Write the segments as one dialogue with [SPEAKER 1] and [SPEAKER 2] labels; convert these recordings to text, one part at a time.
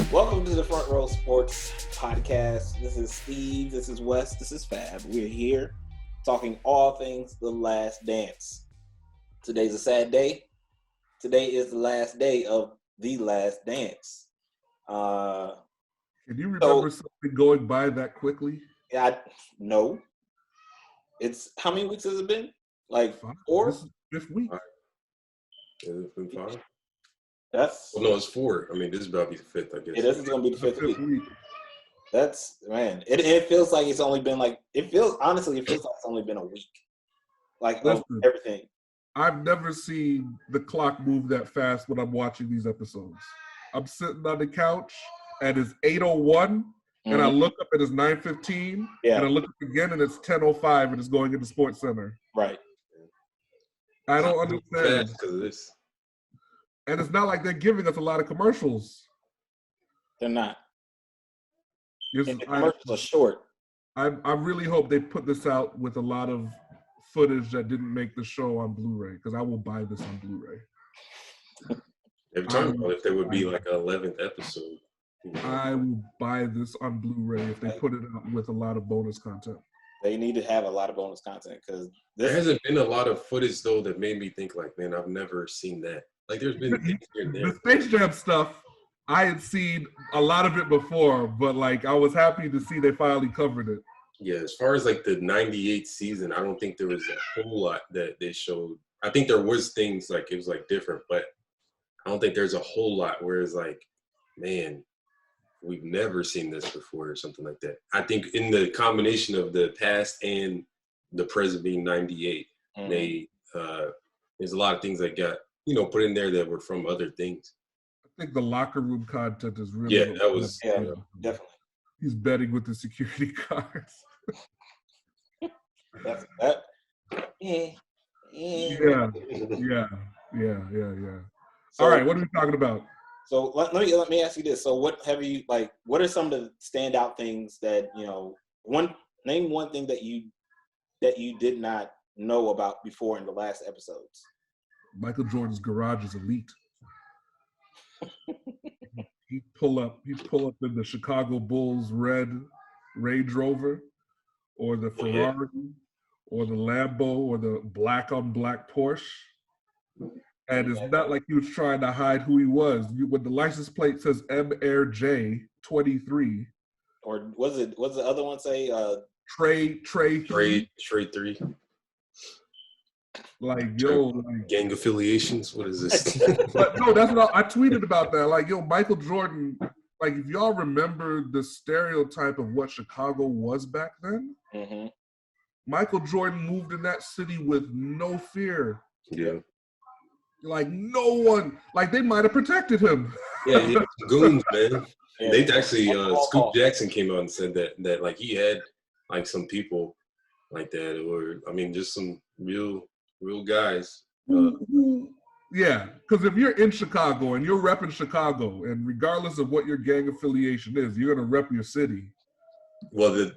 [SPEAKER 1] Welcome to the Front Row Sports Podcast. This is Steve, this is Wes, this is Fab. We're here talking all things The Last Dance. Today's a sad day. Today is the last day of The Last Dance.
[SPEAKER 2] Can you remember something going by that quickly?
[SPEAKER 1] No. It's, how many weeks has it been? Like 4?
[SPEAKER 2] This is fifth week.
[SPEAKER 3] It's been 5.
[SPEAKER 1] No,
[SPEAKER 3] it's 4. I mean, this is about to be the 5th, I guess.
[SPEAKER 1] Yeah, this is going to be the 5th week. That's, man, it feels like it's only been like, honestly, it feels like it's only been a week. Like, everything.
[SPEAKER 2] I've never seen the clock move that fast when I'm watching these episodes. I'm sitting on the couch, and it's 8:01, and I look up, and it's 9:15, and I look up again, and it's 10:05, and it's going into Sports Center.
[SPEAKER 1] Right.
[SPEAKER 2] I don't understand.
[SPEAKER 3] Because of this.
[SPEAKER 2] And it's not like they're giving us a lot of commercials.
[SPEAKER 1] They're not. And the commercials are short.
[SPEAKER 2] I really hope they put this out with a lot of footage that didn't make the show on Blu-ray, because I will buy this on Blu-ray.
[SPEAKER 3] Every time if there would be like an 11th episode.
[SPEAKER 2] I will buy this on Blu-ray if they put it out with a lot of bonus content.
[SPEAKER 1] They need to have a lot of bonus content, because
[SPEAKER 3] there hasn't been a lot of footage though that made me think like, man, I've never seen that. Like there's been things here and there.
[SPEAKER 2] The Space Jam stuff, I had seen a lot of it before, but like I was happy to see they finally covered it.
[SPEAKER 3] Yeah, as far as like the 98 season, I don't think there was a whole lot that they showed. I think there was things like it was like different, but I don't think there's a whole lot where it's like, man, we've never seen this before or something like that. I think in the combination of the past and the present being 98, they there's a lot of things that got put in there that were from other things.
[SPEAKER 2] I think the locker room content is really
[SPEAKER 3] that was
[SPEAKER 1] definitely.
[SPEAKER 2] He's betting with the security guards.
[SPEAKER 1] Yeah.
[SPEAKER 2] So, all right, what are we talking about?
[SPEAKER 1] So let me ask you this. So what are some of the standout things that, name one thing that you did not know about before in the last episodes?
[SPEAKER 2] Michael Jordan's garage is elite. He pull up in the Chicago Bulls red Range Rover, or the Ferrari, or the Lambo, or the black on black Porsche. And it's not like he was trying to hide who he was. When the license plate says MRJ 23,
[SPEAKER 1] or what's the other one say?
[SPEAKER 2] Trey 3. Like,
[SPEAKER 3] gang affiliations. What is this?
[SPEAKER 2] But no, that's what I tweeted about that. Like, Michael Jordan. Like, if y'all remember the stereotype of what Chicago was back then, Michael Jordan moved in that city with no fear.
[SPEAKER 3] Yeah.
[SPEAKER 2] Like, no one. Like, they might have protected him.
[SPEAKER 3] Yeah, goons, man. Yeah. They actually, Scoop Jackson came out and said that like he had like some people like that, or I mean, just some real guys.
[SPEAKER 2] Yeah, because if you're in Chicago and you're repping Chicago, and regardless of what your gang affiliation is, you're gonna rep your city.
[SPEAKER 3] Well,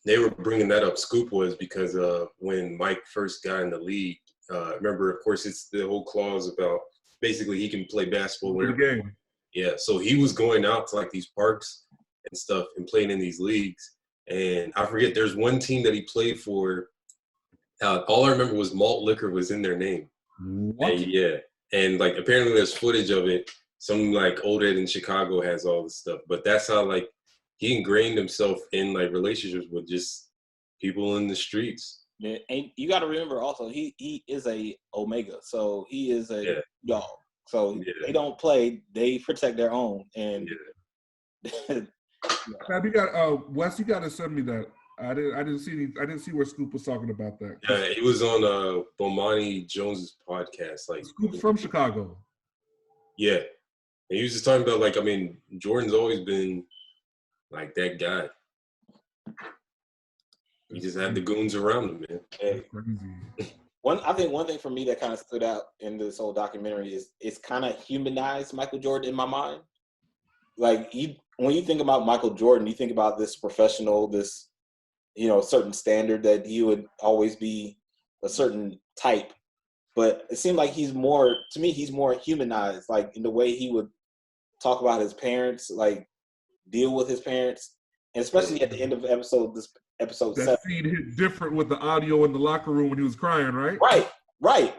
[SPEAKER 3] they were bringing that up. Scoop was because when Mike first got in the league, remember, of course, it's the whole clause about basically he can play basketball
[SPEAKER 2] wherever. The game.
[SPEAKER 3] Yeah, so he was going out to like these parks and stuff and playing in these leagues. And I forget, there's one team that he played for. All I remember was malt liquor was in their name.
[SPEAKER 2] What?
[SPEAKER 3] And like apparently there's footage of it. Some like old head in Chicago has all this stuff, but that's how like he ingrained himself in like relationships with just people in the streets.
[SPEAKER 1] Yeah, and you got to remember also he is a Omega, so he is a dog. So they don't play; they protect their own. And
[SPEAKER 2] Fab, you got Wes. You got to send me that. I didn't see where Scoop was talking about that.
[SPEAKER 3] Yeah, he was on Bomani Jones's podcast. Like
[SPEAKER 2] Scoop's from Chicago.
[SPEAKER 3] Yeah, And he was just talking about, like, I mean, Jordan's always been like that guy. He just had the goons around him, man.
[SPEAKER 1] Hey,
[SPEAKER 2] Crazy.
[SPEAKER 1] I think one thing for me that kind of stood out in this whole documentary is it's kind of humanized Michael Jordan in my mind. Like when you think about Michael Jordan, you think about this professional, this certain standard that he would always be a certain type. But it seemed like he's more humanized, like in the way he would talk about his parents, like deal with his parents, and especially at the end of episode 7.
[SPEAKER 2] That scene hit different with the audio in the locker room when he was crying, right?
[SPEAKER 1] Right.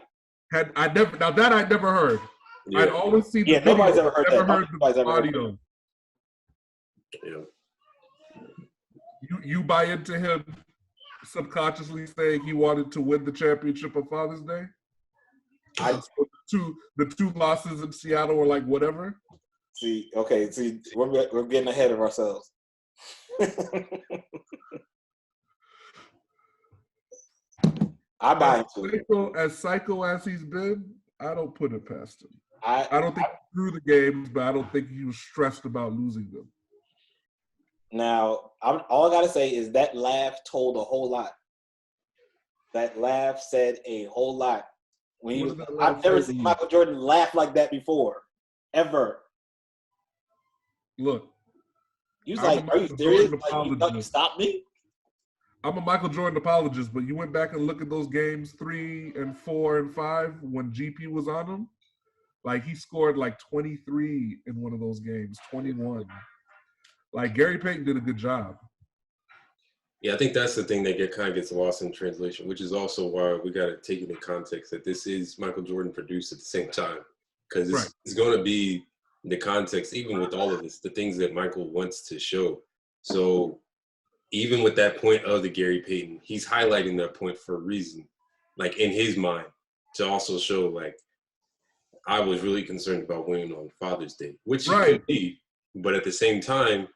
[SPEAKER 2] I'd never heard.
[SPEAKER 3] Yeah.
[SPEAKER 2] I'd always seen the
[SPEAKER 1] Yeah,
[SPEAKER 2] video,
[SPEAKER 1] nobody's ever heard that.
[SPEAKER 2] heard
[SPEAKER 1] Nobody's
[SPEAKER 2] the
[SPEAKER 1] ever heard
[SPEAKER 2] audio.
[SPEAKER 3] Yeah.
[SPEAKER 2] You buy into him subconsciously saying he wanted to win the championship on Father's Day? So the two losses in Seattle were like whatever.
[SPEAKER 1] See, we're getting ahead of ourselves. I buy into it.
[SPEAKER 2] As psycho as he's been, I don't put it past him.
[SPEAKER 1] I
[SPEAKER 2] don't think he threw the games, but I don't think he was stressed about losing them.
[SPEAKER 1] Now, all I gotta say is that laugh told a whole lot. That laugh said a whole lot. I've never seen Michael Jordan laugh like that before, ever.
[SPEAKER 2] Look,
[SPEAKER 1] he was like, "Are you serious? Like, you thought you stopped me?"
[SPEAKER 2] I'm a Michael Jordan apologist, but you went back and look at those games 3 and 4 and 5 when GP was on them. Like he scored like 23 in one of those games, 21. Like Gary Payton did a good job.
[SPEAKER 3] Yeah, I think that's the thing that kind of gets lost in translation, which is also why we got to take into context that this is Michael Jordan produced at the same time, because it's going to be the context, even with all of this, the things that Michael wants to show. So even with that point of the Gary Payton, he's highlighting that point for a reason, like in his mind, to also show like I was really concerned about winning on Father's Day, which he could be, but at the same time,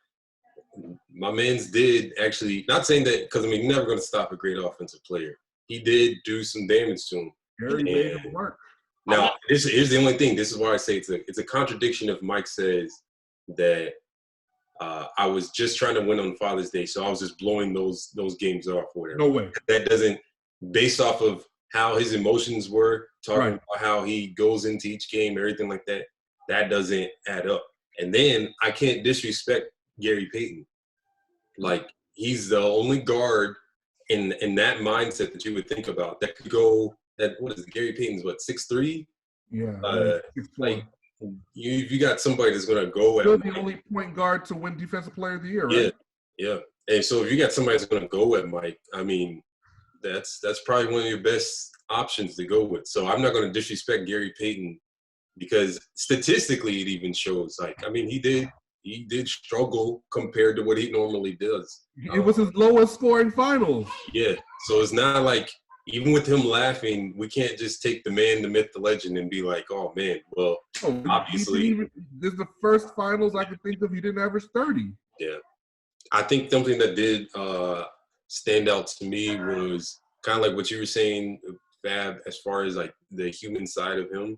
[SPEAKER 3] my man's did actually, not saying that, because I mean, you're never going to stop a great offensive player. He did do some damage to him.
[SPEAKER 2] Gary made him work.
[SPEAKER 3] Now, here's the only thing. This is why I say it's a contradiction if Mike says that I was just trying to win on Father's Day, so I was just blowing those games off or whatever.
[SPEAKER 2] No way.
[SPEAKER 3] That doesn't, based off of how his emotions were, talking about how he goes into each game, everything like that, that doesn't add up. And then I can't disrespect Gary Payton. Like, he's the only guard in that mindset that you would think about that could go at, what is it, Gary Payton's what, 6'3"?
[SPEAKER 2] Yeah.
[SPEAKER 3] Like, you got somebody that's going to go
[SPEAKER 2] Still
[SPEAKER 3] at
[SPEAKER 2] the
[SPEAKER 3] Mike.
[SPEAKER 2] only point guard to win Defensive Player of the Year, right?
[SPEAKER 3] Yeah. And so if you got somebody that's going to go at Mike, I mean, that's probably one of your best options to go with. So I'm not going to disrespect Gary Payton because statistically it even shows, like, I mean, he did struggle compared to what he normally does.
[SPEAKER 2] It was his lowest scoring finals.
[SPEAKER 3] Yeah. So it's not like, even with him laughing, we can't just take the man, the myth, the legend and be like, oh, man, well, obviously.
[SPEAKER 2] This is the first finals I could think of he didn't average 30.
[SPEAKER 3] Yeah. I think something that did stand out to me was kind of like what you were saying, Fab, as far as like the human side of him.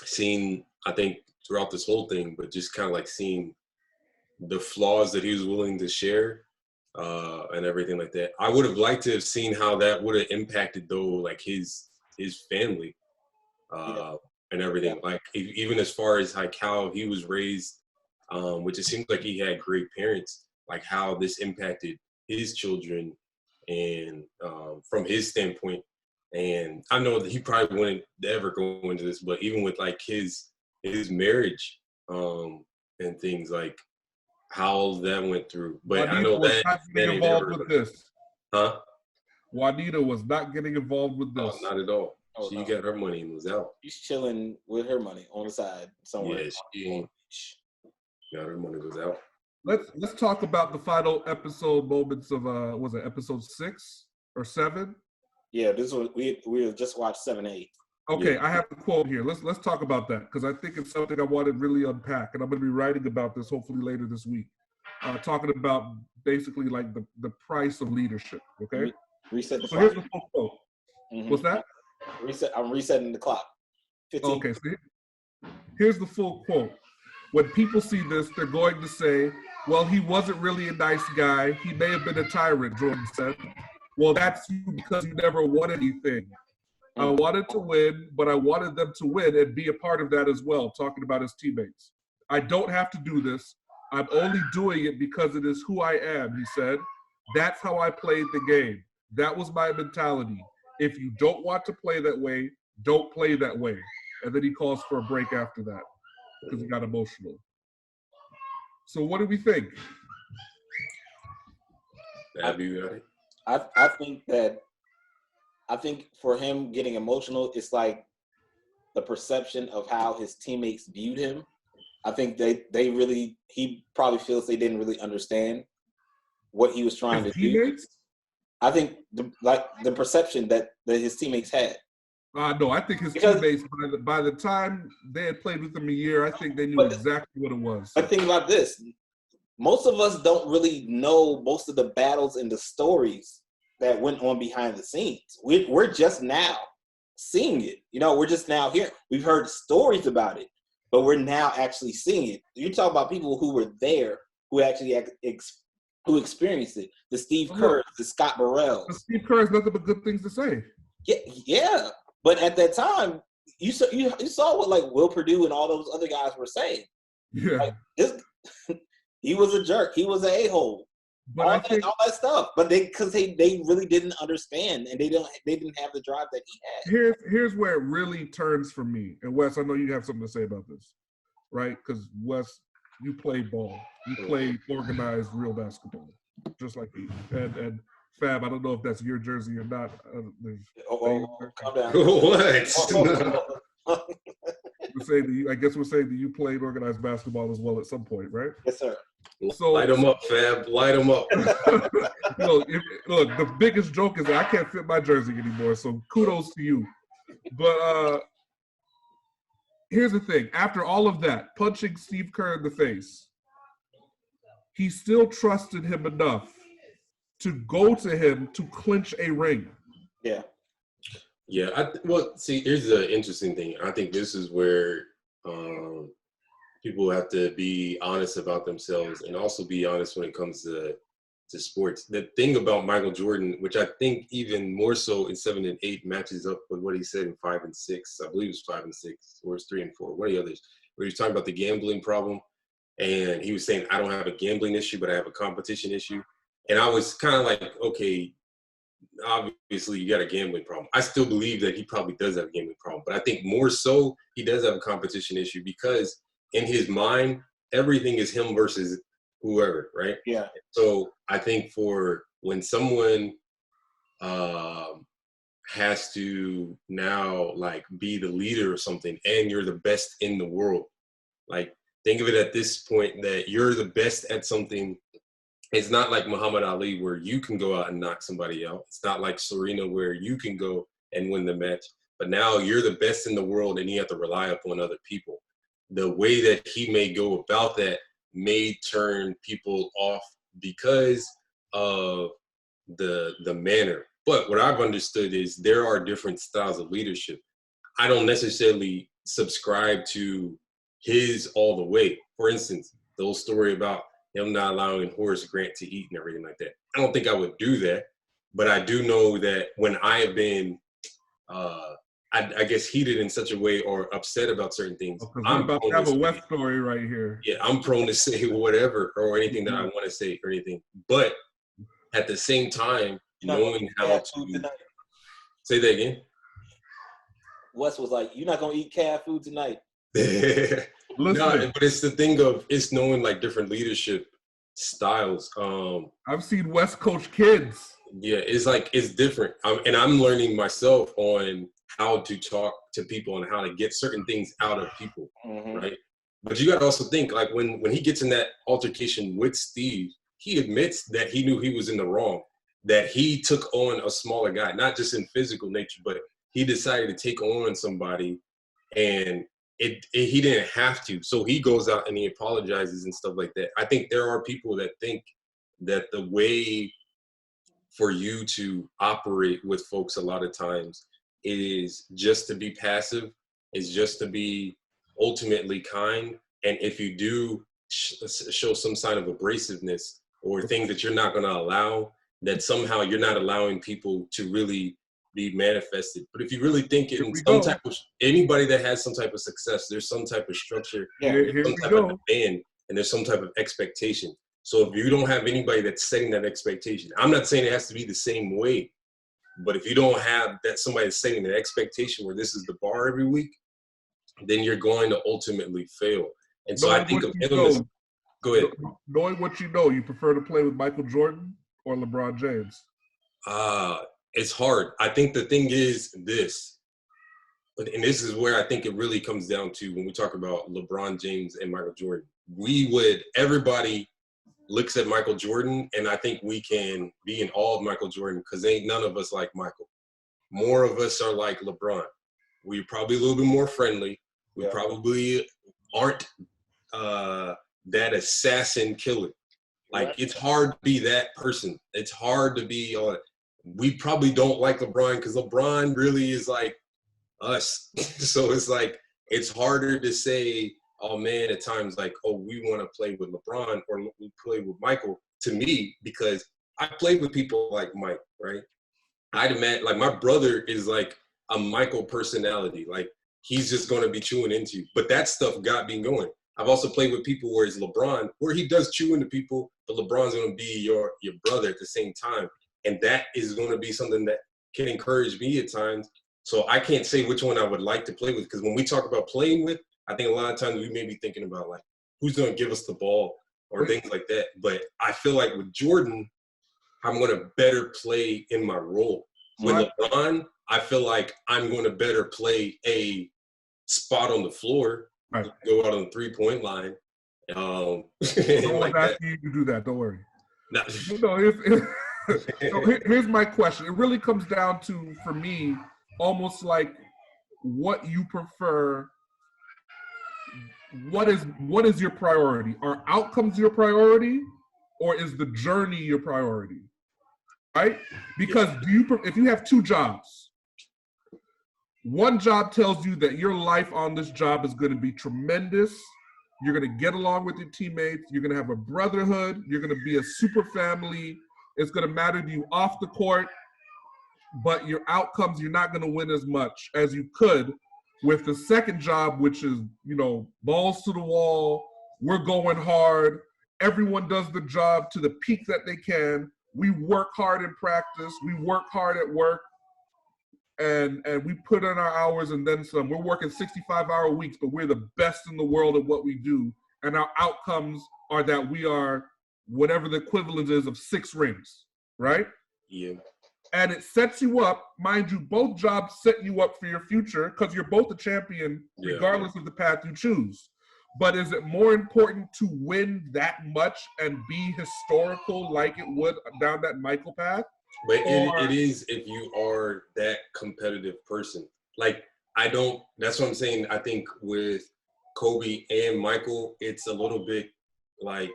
[SPEAKER 3] Seeing, I think, throughout this whole thing, but just kind of like seeing the flaws that he was willing to share and everything like that. I would have liked to have seen how that would have impacted, though, like his family and everything. Like even as far as like how he was raised, which it seems like he had great parents, like how this impacted his children and from his standpoint. And I know that he probably wouldn't ever go into this, but even with like his marriage and things, like how that went through. But
[SPEAKER 2] Juanita
[SPEAKER 3] I know
[SPEAKER 2] was
[SPEAKER 3] that
[SPEAKER 2] not getting involved with this.
[SPEAKER 3] Huh?
[SPEAKER 2] Juanita was not getting involved with this.
[SPEAKER 3] Oh, not at all. She got her money and was out.
[SPEAKER 1] She's chilling with her money on the side somewhere.
[SPEAKER 3] Yeah, she got her money, was out.
[SPEAKER 2] Let's talk about the final episode moments of was it episode 6 or 7?
[SPEAKER 1] Yeah, this was we just watched 7 and 8.
[SPEAKER 2] Okay,
[SPEAKER 3] Yeah.
[SPEAKER 2] I have the quote here. Let's talk about that because I think it's something I want to really unpack, and I'm going to be writing about this hopefully later this week. Talking about basically like the price of leadership. Okay.
[SPEAKER 1] Reset the
[SPEAKER 2] So
[SPEAKER 1] clock.
[SPEAKER 2] here's the full quote.
[SPEAKER 1] Mm-hmm.
[SPEAKER 2] What's that?
[SPEAKER 1] I'm resetting the clock. 15.
[SPEAKER 2] Okay. So Here's the full quote. When people see this, they're going to say, well, he wasn't really a nice guy. He may have been a tyrant, Jordan said. Well, that's you because you never won anything. I wanted to win, but I wanted them to win and be a part of that as well, talking about his teammates. I don't have to do this. I'm only doing it because it is who I am, he said. That's how I played the game. That was my mentality. If you don't want to play that way, don't play that way. And then he calls for a break after that because he got emotional. So what do we think?
[SPEAKER 1] I think for him getting emotional, it's like the perception of how his teammates viewed him. I think he probably feels they didn't really understand what he was trying to do. I think the perception that his teammates had.
[SPEAKER 2] No, I think his teammates, by the time they had played with him a year, I think they knew exactly what it was.
[SPEAKER 1] But think about this. Most of us don't really know most of the battles and the stories that went on behind the scenes. We're just now seeing it. We're just now here. We've heard stories about it, but we're now actually seeing it. You talk about people who were there, who actually who experienced it. The Steve Kerr, the Scott Burrell.
[SPEAKER 2] Steve Kerr has nothing but good things to say.
[SPEAKER 1] Yeah. But at that time, you saw what like Will Perdue and all those other guys were saying.
[SPEAKER 2] Yeah.
[SPEAKER 1] He was a jerk. He was an a-hole. All that stuff. But because they really didn't understand, and they didn't have the drive that he
[SPEAKER 2] had. Here's where it really turns for me. And Wes, I know you have something to say about this, right? Because Wes, you play ball. You play organized real basketball, just like me. And Fab, I don't know if that's your jersey or not.
[SPEAKER 1] Calm down.
[SPEAKER 3] What?
[SPEAKER 2] I guess we're saying that you played organized basketball as well at some point, right?
[SPEAKER 1] Yes, sir.
[SPEAKER 3] So, light them up, Fab. Light them up.
[SPEAKER 2] Look, the biggest joke is that I can't fit my jersey anymore, so kudos to you. But here's the thing. After all of that, punching Steve Kerr in the face, he still trusted him enough to go to him to clinch a ring.
[SPEAKER 1] Yeah.
[SPEAKER 3] Yeah. See, here's the interesting thing. I think this is where people have to be honest about themselves and also be honest when it comes to sports. The thing about Michael Jordan, which I think even more so in 7 and 8 matches up with what he said in 5 and 6. I believe it was 5 and 6, or it's 3 and 4. What are the others? Where he was talking about the gambling problem. And he was saying, I don't have a gambling issue, but I have a competition issue. And I was kind of like, okay, obviously you got a gambling problem. I still believe that he probably does have a gambling problem. But I think more so he does have a competition issue because in his mind, everything is him versus whoever, right?
[SPEAKER 1] Yeah.
[SPEAKER 3] So I think for when someone has to now like be the leader or something and you're the best in the world, like think of it at this point that you're the best at something. It's not like Muhammad Ali where you can go out and knock somebody out. It's not like Serena where you can go and win the match. But now you're the best in the world and you have to rely upon other people. The way that he may go about that may turn people off because of the manner. But what I've understood is there are different styles of leadership. I don't necessarily subscribe to his all the way. For instance, the whole story about him not allowing Horace Grant to eat and everything like that. I don't think I would do that, but I do know that when I have been, I guess, heated in such a way or upset about certain things,
[SPEAKER 2] I'm about to have a West story right here.
[SPEAKER 3] Yeah, I'm prone to say whatever or anything that I want to say or anything. But at the same time, knowing how to say that again.
[SPEAKER 1] Wes was like, "You're not gonna eat cat food tonight."
[SPEAKER 3] No, but it's the thing of it's knowing like different leadership styles.
[SPEAKER 2] I've seen West coach kids.
[SPEAKER 3] Yeah, it's like it's different, and I'm learning myself on how to talk to people and how to get certain things out of people, right? But you got to also think like when he gets in that altercation with Steve, he admits that he knew he was in the wrong, that he took on a smaller guy, not just in physical nature, but he decided to take on somebody, and he didn't have to. So he goes out and he apologizes and stuff like that. I think there are people that think that the way for you to operate with folks a lot of times is just to be passive, is just to be ultimately kind. And if you do show some sign of abrasiveness or things that you're not going to allow, that somehow you're not allowing people to really be manifested. But if you really think in some type of, anybody that has some type of success, there's some type of structure, there's some type of demand, and there's some type of expectation. So if you don't have anybody that's setting that expectation, I'm not saying it has to be the same way, but if you don't have that somebody that's setting the expectation where this is the bar every week, then you're going to ultimately fail. And so I think of illness. Go ahead.
[SPEAKER 2] Knowing what you know, you prefer to play with Michael Jordan or LeBron James?
[SPEAKER 3] It's hard. I think the thing is this, and this is where I think it really comes down to when we talk about LeBron James and Michael Jordan. Everybody looks at Michael Jordan, and I think we can be in awe of Michael Jordan because ain't none of us like Michael. More of us are like LeBron. We're probably a little bit more friendly. We probably aren't that assassin killer. Like, it's hard to be that person. It's hard to be on. We probably don't like LeBron because LeBron really is like us. So it's like, it's harder to say, oh man, at times like, oh, we want to play with LeBron or we play with Michael, to me, because I played with people like Mike, right? I'd imagine, like, my brother is like a Michael personality. Like, he's just going to be chewing into you. But that stuff got me going. I've also played with people where it's LeBron, where he does chew into people, but LeBron's going to be your brother at the same time. And that is going to be something that can encourage me at times. So I can't say which one I would like to play with, because when we talk about playing with, I think a lot of times we may be thinking about, like, who's going to give us the ball or things like that. But I feel like with Jordan, I'm going to better play in my role. With LeBron, I feel like I'm going to better play a spot on the floor, go out on the 3-point line.
[SPEAKER 2] No one's asking you to do that. Don't worry. Here's my question. It really comes down to, for me, almost like what you prefer. What is your priority? Are outcomes your priority, or is the journey your priority? Right? Because if you have two jobs, one job tells you that your life on this job is going to be tremendous. You're going to get along with your teammates. You're going to have a brotherhood. You're going to be a super family. It's going to matter to you off the court. But your outcomes, you're not going to win as much as you could with the second job, which is, balls to the wall. We're going hard. Everyone does the job to the peak that they can. We work hard in practice. We work hard at work. And we put in our hours and then some. We're working 65-hour weeks, but we're the best in the world at what we do. And our outcomes are that we are whatever the equivalent is of 6 rings, right?
[SPEAKER 3] Yeah.
[SPEAKER 2] And it sets you up, mind you, both jobs set you up for your future because you're both a champion regardless of the path you choose. But is it more important to win that much and be historical like it would down that Michael path?
[SPEAKER 3] But it is if you are that competitive person. Like, that's what I'm saying. I think with Kobe and Michael, it's a little bit like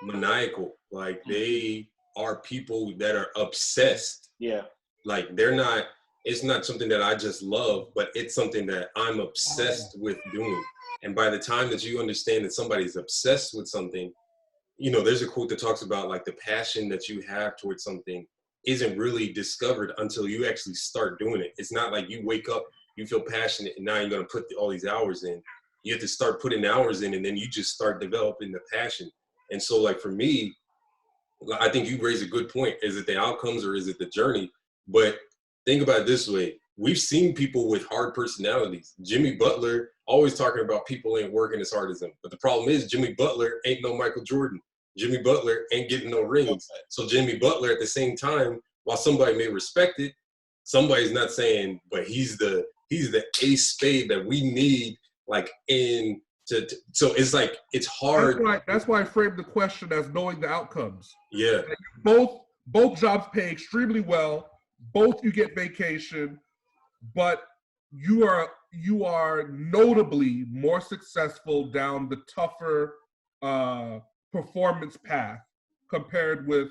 [SPEAKER 3] maniacal. Like, they are people that are obsessed.
[SPEAKER 1] Yeah.
[SPEAKER 3] Like, it's not something that I just love, but it's something that I'm obsessed with doing. And by the time that you understand that somebody's obsessed with something, there's a quote that talks about, like, the passion that you have towards something isn't really discovered until you actually start doing it. It's not like you wake up, you feel passionate, and now you're going to put all these hours in. You have to start putting hours in, and then you just start developing the passion. And so, like, for me, I think you raise a good point. Is it the outcomes or is it the journey? But think about it this way. We've seen people with hard personalities. Jimmy Butler, always talking about people ain't working as hard as him. But the problem is Jimmy Butler ain't no Michael Jordan. Jimmy Butler ain't getting no rings. So Jimmy Butler, at the same time, while somebody may respect it, somebody's not saying, but he's the ace spade that we need, like, so it's like, it's hard.
[SPEAKER 2] That's why I framed the question as knowing the outcomes.
[SPEAKER 3] Yeah.
[SPEAKER 2] Both jobs pay extremely well. Both you get vacation, but you are notably more successful down the tougher performance path compared with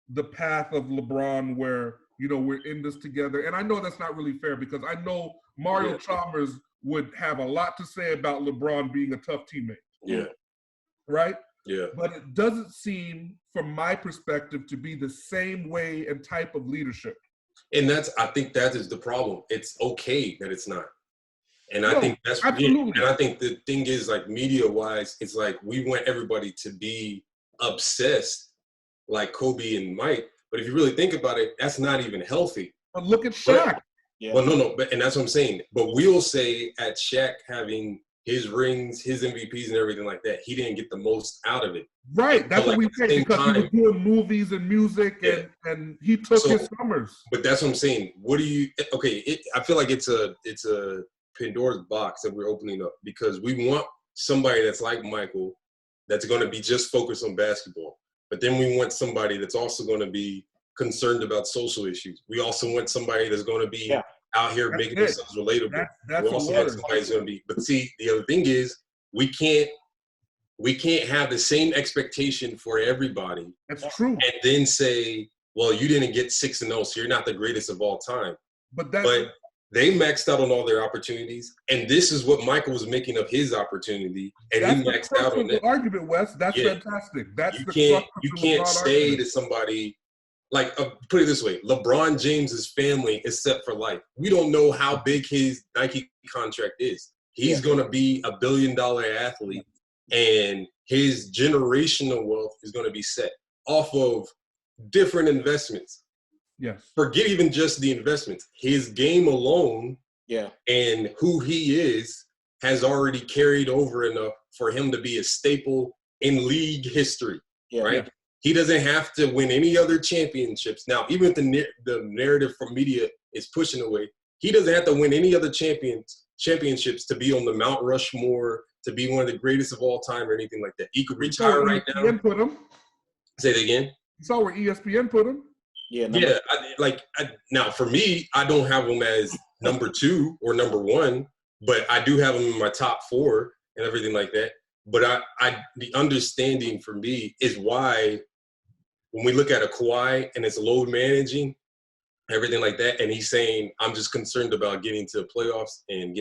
[SPEAKER 2] the path of LeBron, where we're in this together. And I know that's not really fair because I know Mario Chalmers would have a lot to say about LeBron being a tough teammate.
[SPEAKER 3] Yeah.
[SPEAKER 2] Right?
[SPEAKER 3] Yeah.
[SPEAKER 2] But it doesn't seem, from my perspective, to be the same way and type of leadership.
[SPEAKER 3] And I think that is the problem. It's okay that it's not. And I
[SPEAKER 2] No,
[SPEAKER 3] think that's
[SPEAKER 2] absolutely.
[SPEAKER 3] And I think the thing is, like, media-wise, it's like we want everybody to be obsessed like Kobe and Mike. But if you really think about it, that's not even healthy.
[SPEAKER 2] But look at Shaq.
[SPEAKER 1] Yeah.
[SPEAKER 3] Well, no, and that's what I'm saying. But we'll say at Shaq having his rings, his MVPs and everything like that, he didn't get the most out of it.
[SPEAKER 2] Right, that's
[SPEAKER 3] But,
[SPEAKER 2] what we
[SPEAKER 3] like,
[SPEAKER 2] say,
[SPEAKER 3] at the same
[SPEAKER 2] because he was doing movies and music, and he took his summers.
[SPEAKER 3] But that's what I'm saying. What do you? Okay, I feel like it's a Pandora's box that we're opening up, because we want somebody that's like Michael, that's going to be just focused on basketball. But then we want somebody that's also going to be concerned about social issues. We also want somebody that's going to be out here making themselves relatable.
[SPEAKER 2] That's
[SPEAKER 3] we also want somebody that's going to be. But see, the other thing is we can't have the same expectation for everybody.
[SPEAKER 2] That's true.
[SPEAKER 3] And then say, well, you didn't get 6-0, so you're not the greatest of all time. But they maxed out on all their opportunities, and this is what Michael was making of his opportunity, and he maxed out on it.
[SPEAKER 2] Argument, Wes. That's fantastic. That's
[SPEAKER 3] you can't say to somebody, like, put it this way: LeBron James's family is set for life. We don't know how big his Nike contract is. He's going to be a $1 billion athlete, and his generational wealth is going to be set off of different investments.
[SPEAKER 2] Yes.
[SPEAKER 3] Forget even just the investments. His game alone, and who he is, has already carried over enough for him to be a staple in league history, right? Yeah. He doesn't have to win any other championships. Now, even if the narrative from media is pushing away, he doesn't have to win any other championships to be on the Mount Rushmore, to be one of the greatest of all time or anything like that. He could retire right now.
[SPEAKER 2] Put him.
[SPEAKER 3] Say that again?
[SPEAKER 2] You saw where ESPN put him?
[SPEAKER 3] Now for me, I don't have him as number 2 or number 1, but I do have him in my top 4 and everything like that. But the understanding for me is why when we look at a Kawhi and it's load managing, everything like that, and he's saying, I'm just concerned about getting to the playoffs and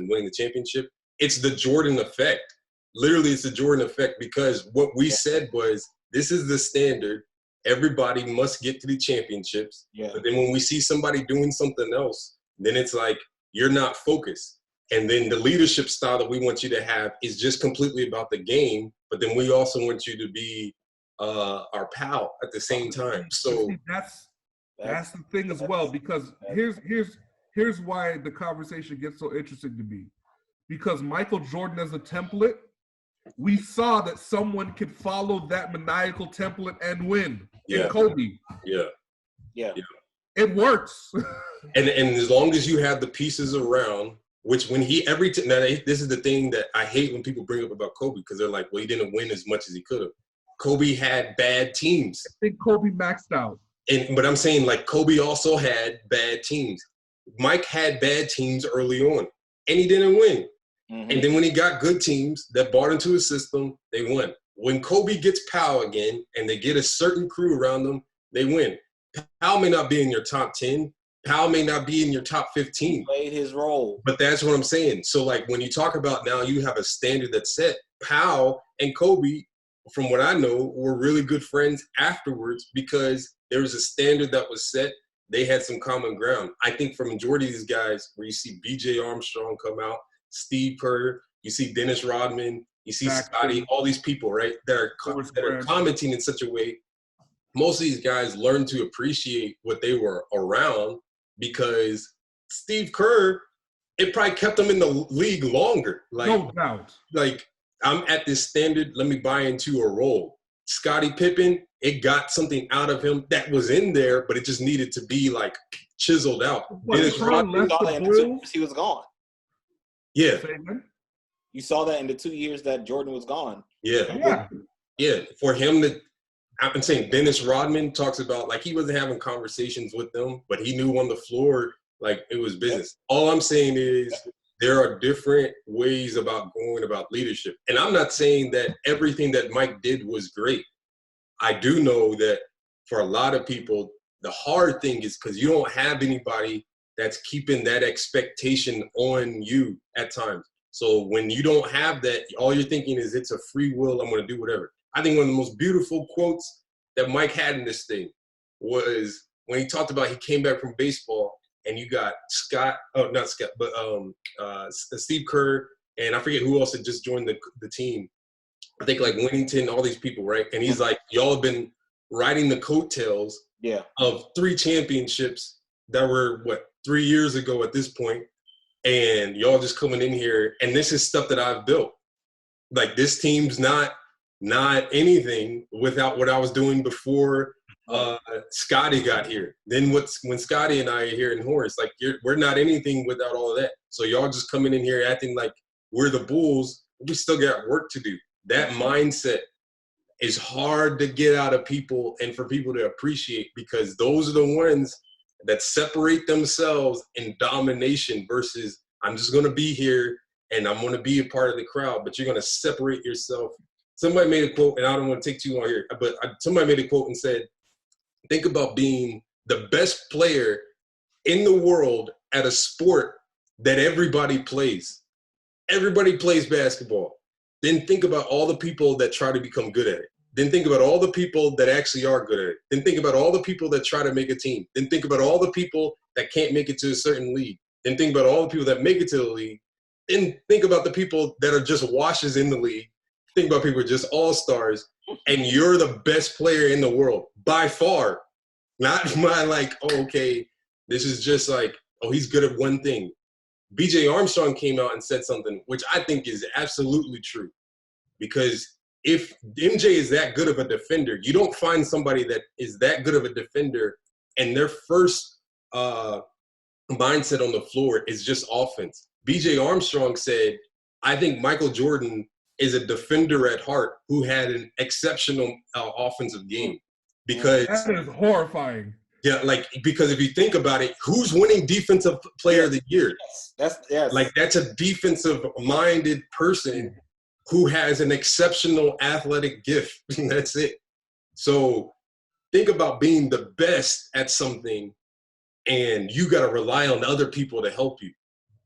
[SPEAKER 3] winning the championship. It's the Jordan effect. Literally, it's the Jordan effect, because what we said was, this is the standard. Everybody must get to the championships. Yeah. But then when we see somebody doing something else, then it's like, you're not focused. And then the leadership style that we want you to have is just completely about the game. But then we also want you to be our pal at the same time. So
[SPEAKER 2] that's the thing as well, because here's why the conversation gets so interesting to me. Because Michael Jordan as a template, we saw that someone could follow that maniacal template and win in Kobe.
[SPEAKER 3] Yeah.
[SPEAKER 2] It works.
[SPEAKER 3] and as long as you have the pieces around, which when this is the thing that I hate when people bring up about Kobe, because they're like, well, he didn't win as much as he could have. Kobe had bad teams.
[SPEAKER 2] I think Kobe maxed out.
[SPEAKER 3] But I'm saying, like, Kobe also had bad teams. Mike had bad teams early on, and he didn't win. Mm-hmm. And then when he got good teams that bought into his system, they won. When Kobe gets Powell again and they get a certain crew around them, they win. Powell may not be in your top 10. Powell may not be in your top 15.
[SPEAKER 1] He played his role.
[SPEAKER 3] But that's what I'm saying. So, like, when you talk about now you have a standard that's set, Powell and Kobe, from what I know, were really good friends afterwards, because there was a standard that was set. They had some common ground. I think for majority of these guys, where you see B.J. Armstrong come out, Steve Kerr, you see Dennis Rodman, you see Scotty, all these people, right, that are commenting in such a way. Most of these guys learned to appreciate what they were around, because Steve Kerr, it probably kept him in the league longer. Like,
[SPEAKER 2] no doubt.
[SPEAKER 3] Like, I'm at this standard, let me buy into a role. Scottie Pippen, it got something out of him that was in there, but it just needed to be, like, chiseled out.
[SPEAKER 1] Dennis Rodman, he was gone.
[SPEAKER 3] Yeah.
[SPEAKER 1] You saw that in the 2 years that Jordan was gone.
[SPEAKER 3] Yeah. For him to, I've been saying Dennis Rodman talks about, like, he wasn't having conversations with them, but he knew on the floor, like, it was business. All I'm saying is there are different ways about going about leadership. And I'm not saying that everything that Mike did was great. I do know that for a lot of people, the hard thing is because you don't have anybody that's keeping that expectation on you at times. So when you don't have that, all you're thinking is it's a free will, I'm going to do whatever. I think one of the most beautiful quotes that Mike had in this thing was when he talked about he came back from baseball and you got Steve Kerr, and I forget who else had just joined the team. I think like Winnington, all these people, right? And he's like, y'all have been riding the coattails of 3 championships that were, 3 years ago at this point, and y'all just coming in here, and this is stuff that I've built. Like, this team's not anything without what I was doing before Scotty got here. Then when Scotty and I are here in Horace, like, we're not anything without all of that. So y'all just coming in here acting like we're the Bulls. We still got work to do. That mindset is hard to get out of people and for people to appreciate, because those are the ones that separate themselves in domination versus I'm just going to be here and I'm going to be a part of the crowd, but you're going to separate yourself. Somebody made a quote, and I don't want to take too long here, but somebody made a quote and said, think about being the best player in the world at a sport that everybody plays. Everybody plays basketball. Then think about all the people that try to become good at it. Then think about all the people that actually are good at it. Then think about all the people that try to make a team. Then think about all the people that can't make it to a certain league. Then think about all the people that make it to the league. Then think about the people that are just washes in the league. Think about people who are just all-stars. And you're the best player in the world by far. Not my like, oh, okay, this is just like, oh, he's good at one thing. BJ Armstrong came out and said something, which I think is absolutely true. Because if MJ is that good of a defender, you don't find somebody that is that good of a defender and their first mindset on the floor is just offense. BJ Armstrong said, I think Michael Jordan is a defender at heart who had an exceptional offensive game. Because
[SPEAKER 2] that is horrifying.
[SPEAKER 3] Yeah, like, because if you think about it, who's winning Defensive Player of the Year?
[SPEAKER 1] Yes.
[SPEAKER 3] Like, that's a defensive-minded person who has an exceptional athletic gift. That's it. So think about being the best at something, and you got to rely on other people to help you.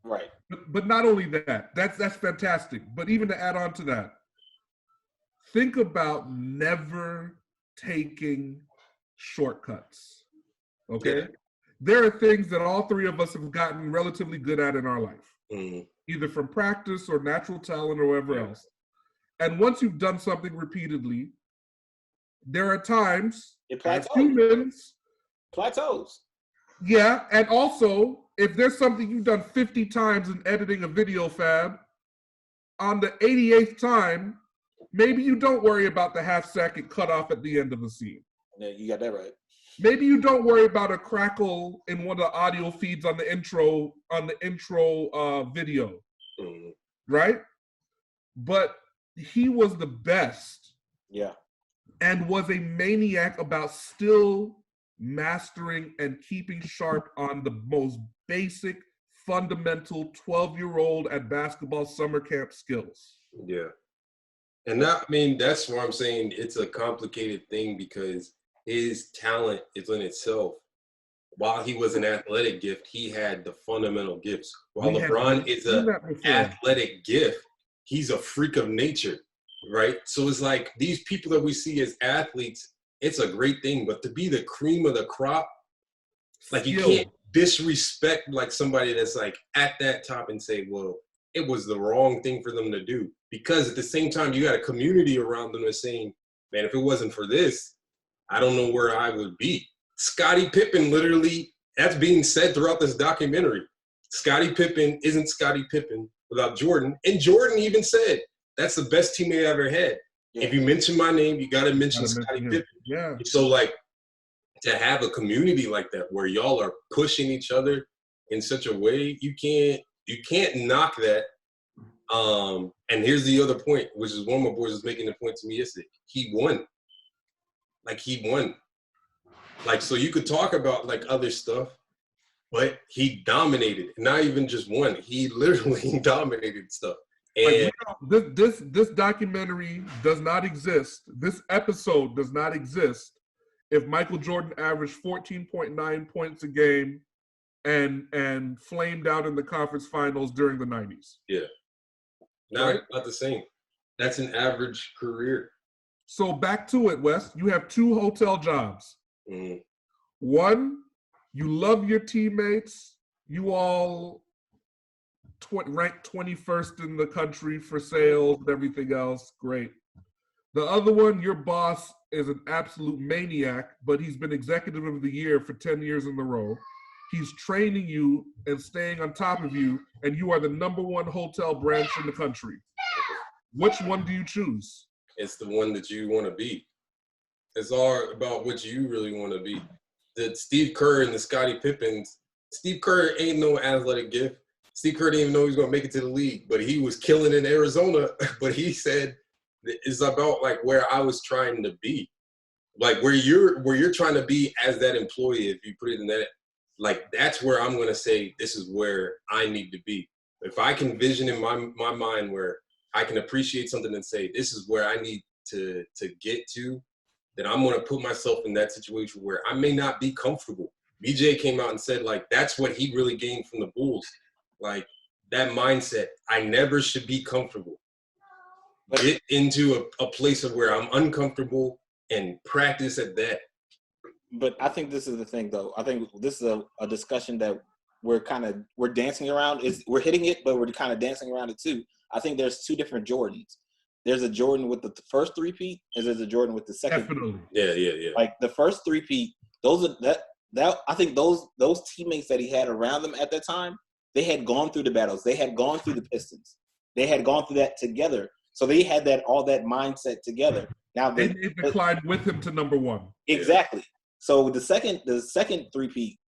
[SPEAKER 1] Right.
[SPEAKER 2] But not only that, that's fantastic. But even to add on to that, think about never taking shortcuts. Okay? Yeah. There are things that all 3 of us have gotten relatively good at in our life, either from practice or natural talent or whatever else. And once you've done something repeatedly, there are times as humans
[SPEAKER 1] plateaus.
[SPEAKER 2] Yeah, and also, if there's something you've done 50 times in editing a video, Fab, on the 88th time, maybe you don't worry about the half-second cutoff at the end of the scene.
[SPEAKER 1] Yeah, you got that right.
[SPEAKER 2] Maybe you don't worry about a crackle in one of the audio feeds on the intro video, right? But he was the best.
[SPEAKER 1] Yeah.
[SPEAKER 2] And was a maniac about still mastering and keeping sharp on the most basic, fundamental 12-year-old at basketball summer camp skills.
[SPEAKER 3] Yeah. And that, I mean, that's why I'm saying it's a complicated thing, because his talent is in itself. While he was an athletic gift, he had the fundamental gifts. While LeBron is an athletic gift, he's a freak of nature, right? So it's like these people that we see as athletes, it's a great thing, but to be the cream of the crop, like, you can't disrespect like somebody that's like at that top and say, well, it was the wrong thing for them to do. Because at the same time, you got a community around them that's saying, man, if it wasn't for this, I don't know where I would be. Scottie Pippen, literally, that's being said throughout this documentary. Scottie Pippen isn't Scottie Pippen without Jordan. And Jordan even said, that's the best teammate I ever had. Yeah. If you mention my name, you got to mention Scottie Pippen.
[SPEAKER 2] Yeah.
[SPEAKER 3] So, like, to have a community like that where y'all are pushing each other in such a way, you can't knock that. And here's the other point, which is one of my boys was making the point to me yesterday. He won. Like, he won. Like, so you could talk about, like, other stuff, but he dominated. Not even just won. He literally dominated stuff. And
[SPEAKER 2] this documentary does not exist. This episode does not exist if Michael Jordan averaged 14.9 points a game and flamed out in the conference finals during the 90s.
[SPEAKER 3] Yeah. Not the same. That's an average career.
[SPEAKER 2] So back to it, Wes. You have 2 hotel jobs.
[SPEAKER 3] Mm-hmm.
[SPEAKER 2] One, you love your teammates. You all ranked 21st in the country for sales and everything else. Great. The other one, your boss is an absolute maniac, but he's been executive of the year for 10 years in a row. He's training you and staying on top of you, and you are the #1 hotel branch in the country. Which one do you choose?
[SPEAKER 3] It's the one that you want to be. It's all about what you really want to be. The Steve Kerr and the Scottie Pippens. Steve Kerr ain't no athletic gift. Steve Kerr didn't even know he was going to make it to the league, but he was killing in Arizona. But he said it's about like where I was trying to be, like where you're trying to be as that employee. If you put it in that, like that's where I'm going to say this is where I need to be. If I can vision in my mind where I can appreciate something and say this is where I need to get to, then I'm going to put myself in that situation where I may not be comfortable. BJ came out and said like that's what he really gained from the Bulls, like that mindset. I never should be comfortable. Get into a place of where I'm uncomfortable and practice at that.
[SPEAKER 1] But I think this is the thing, though. I think this is a discussion that we're dancing around. We're hitting it, but we're kind of dancing around it too. I think there's 2 different Jordans. There's a Jordan with the first three-peat, and there's a Jordan with the second.
[SPEAKER 2] Definitely.
[SPEAKER 3] Yeah.
[SPEAKER 1] Like the first three-peat, those are that I think those teammates that he had around them at that time, they had gone through the battles. They had gone through the Pistons. They had gone through that together. So they had all that mindset together. Now
[SPEAKER 2] they declined with him to #1.
[SPEAKER 1] Exactly. So the second three-peat,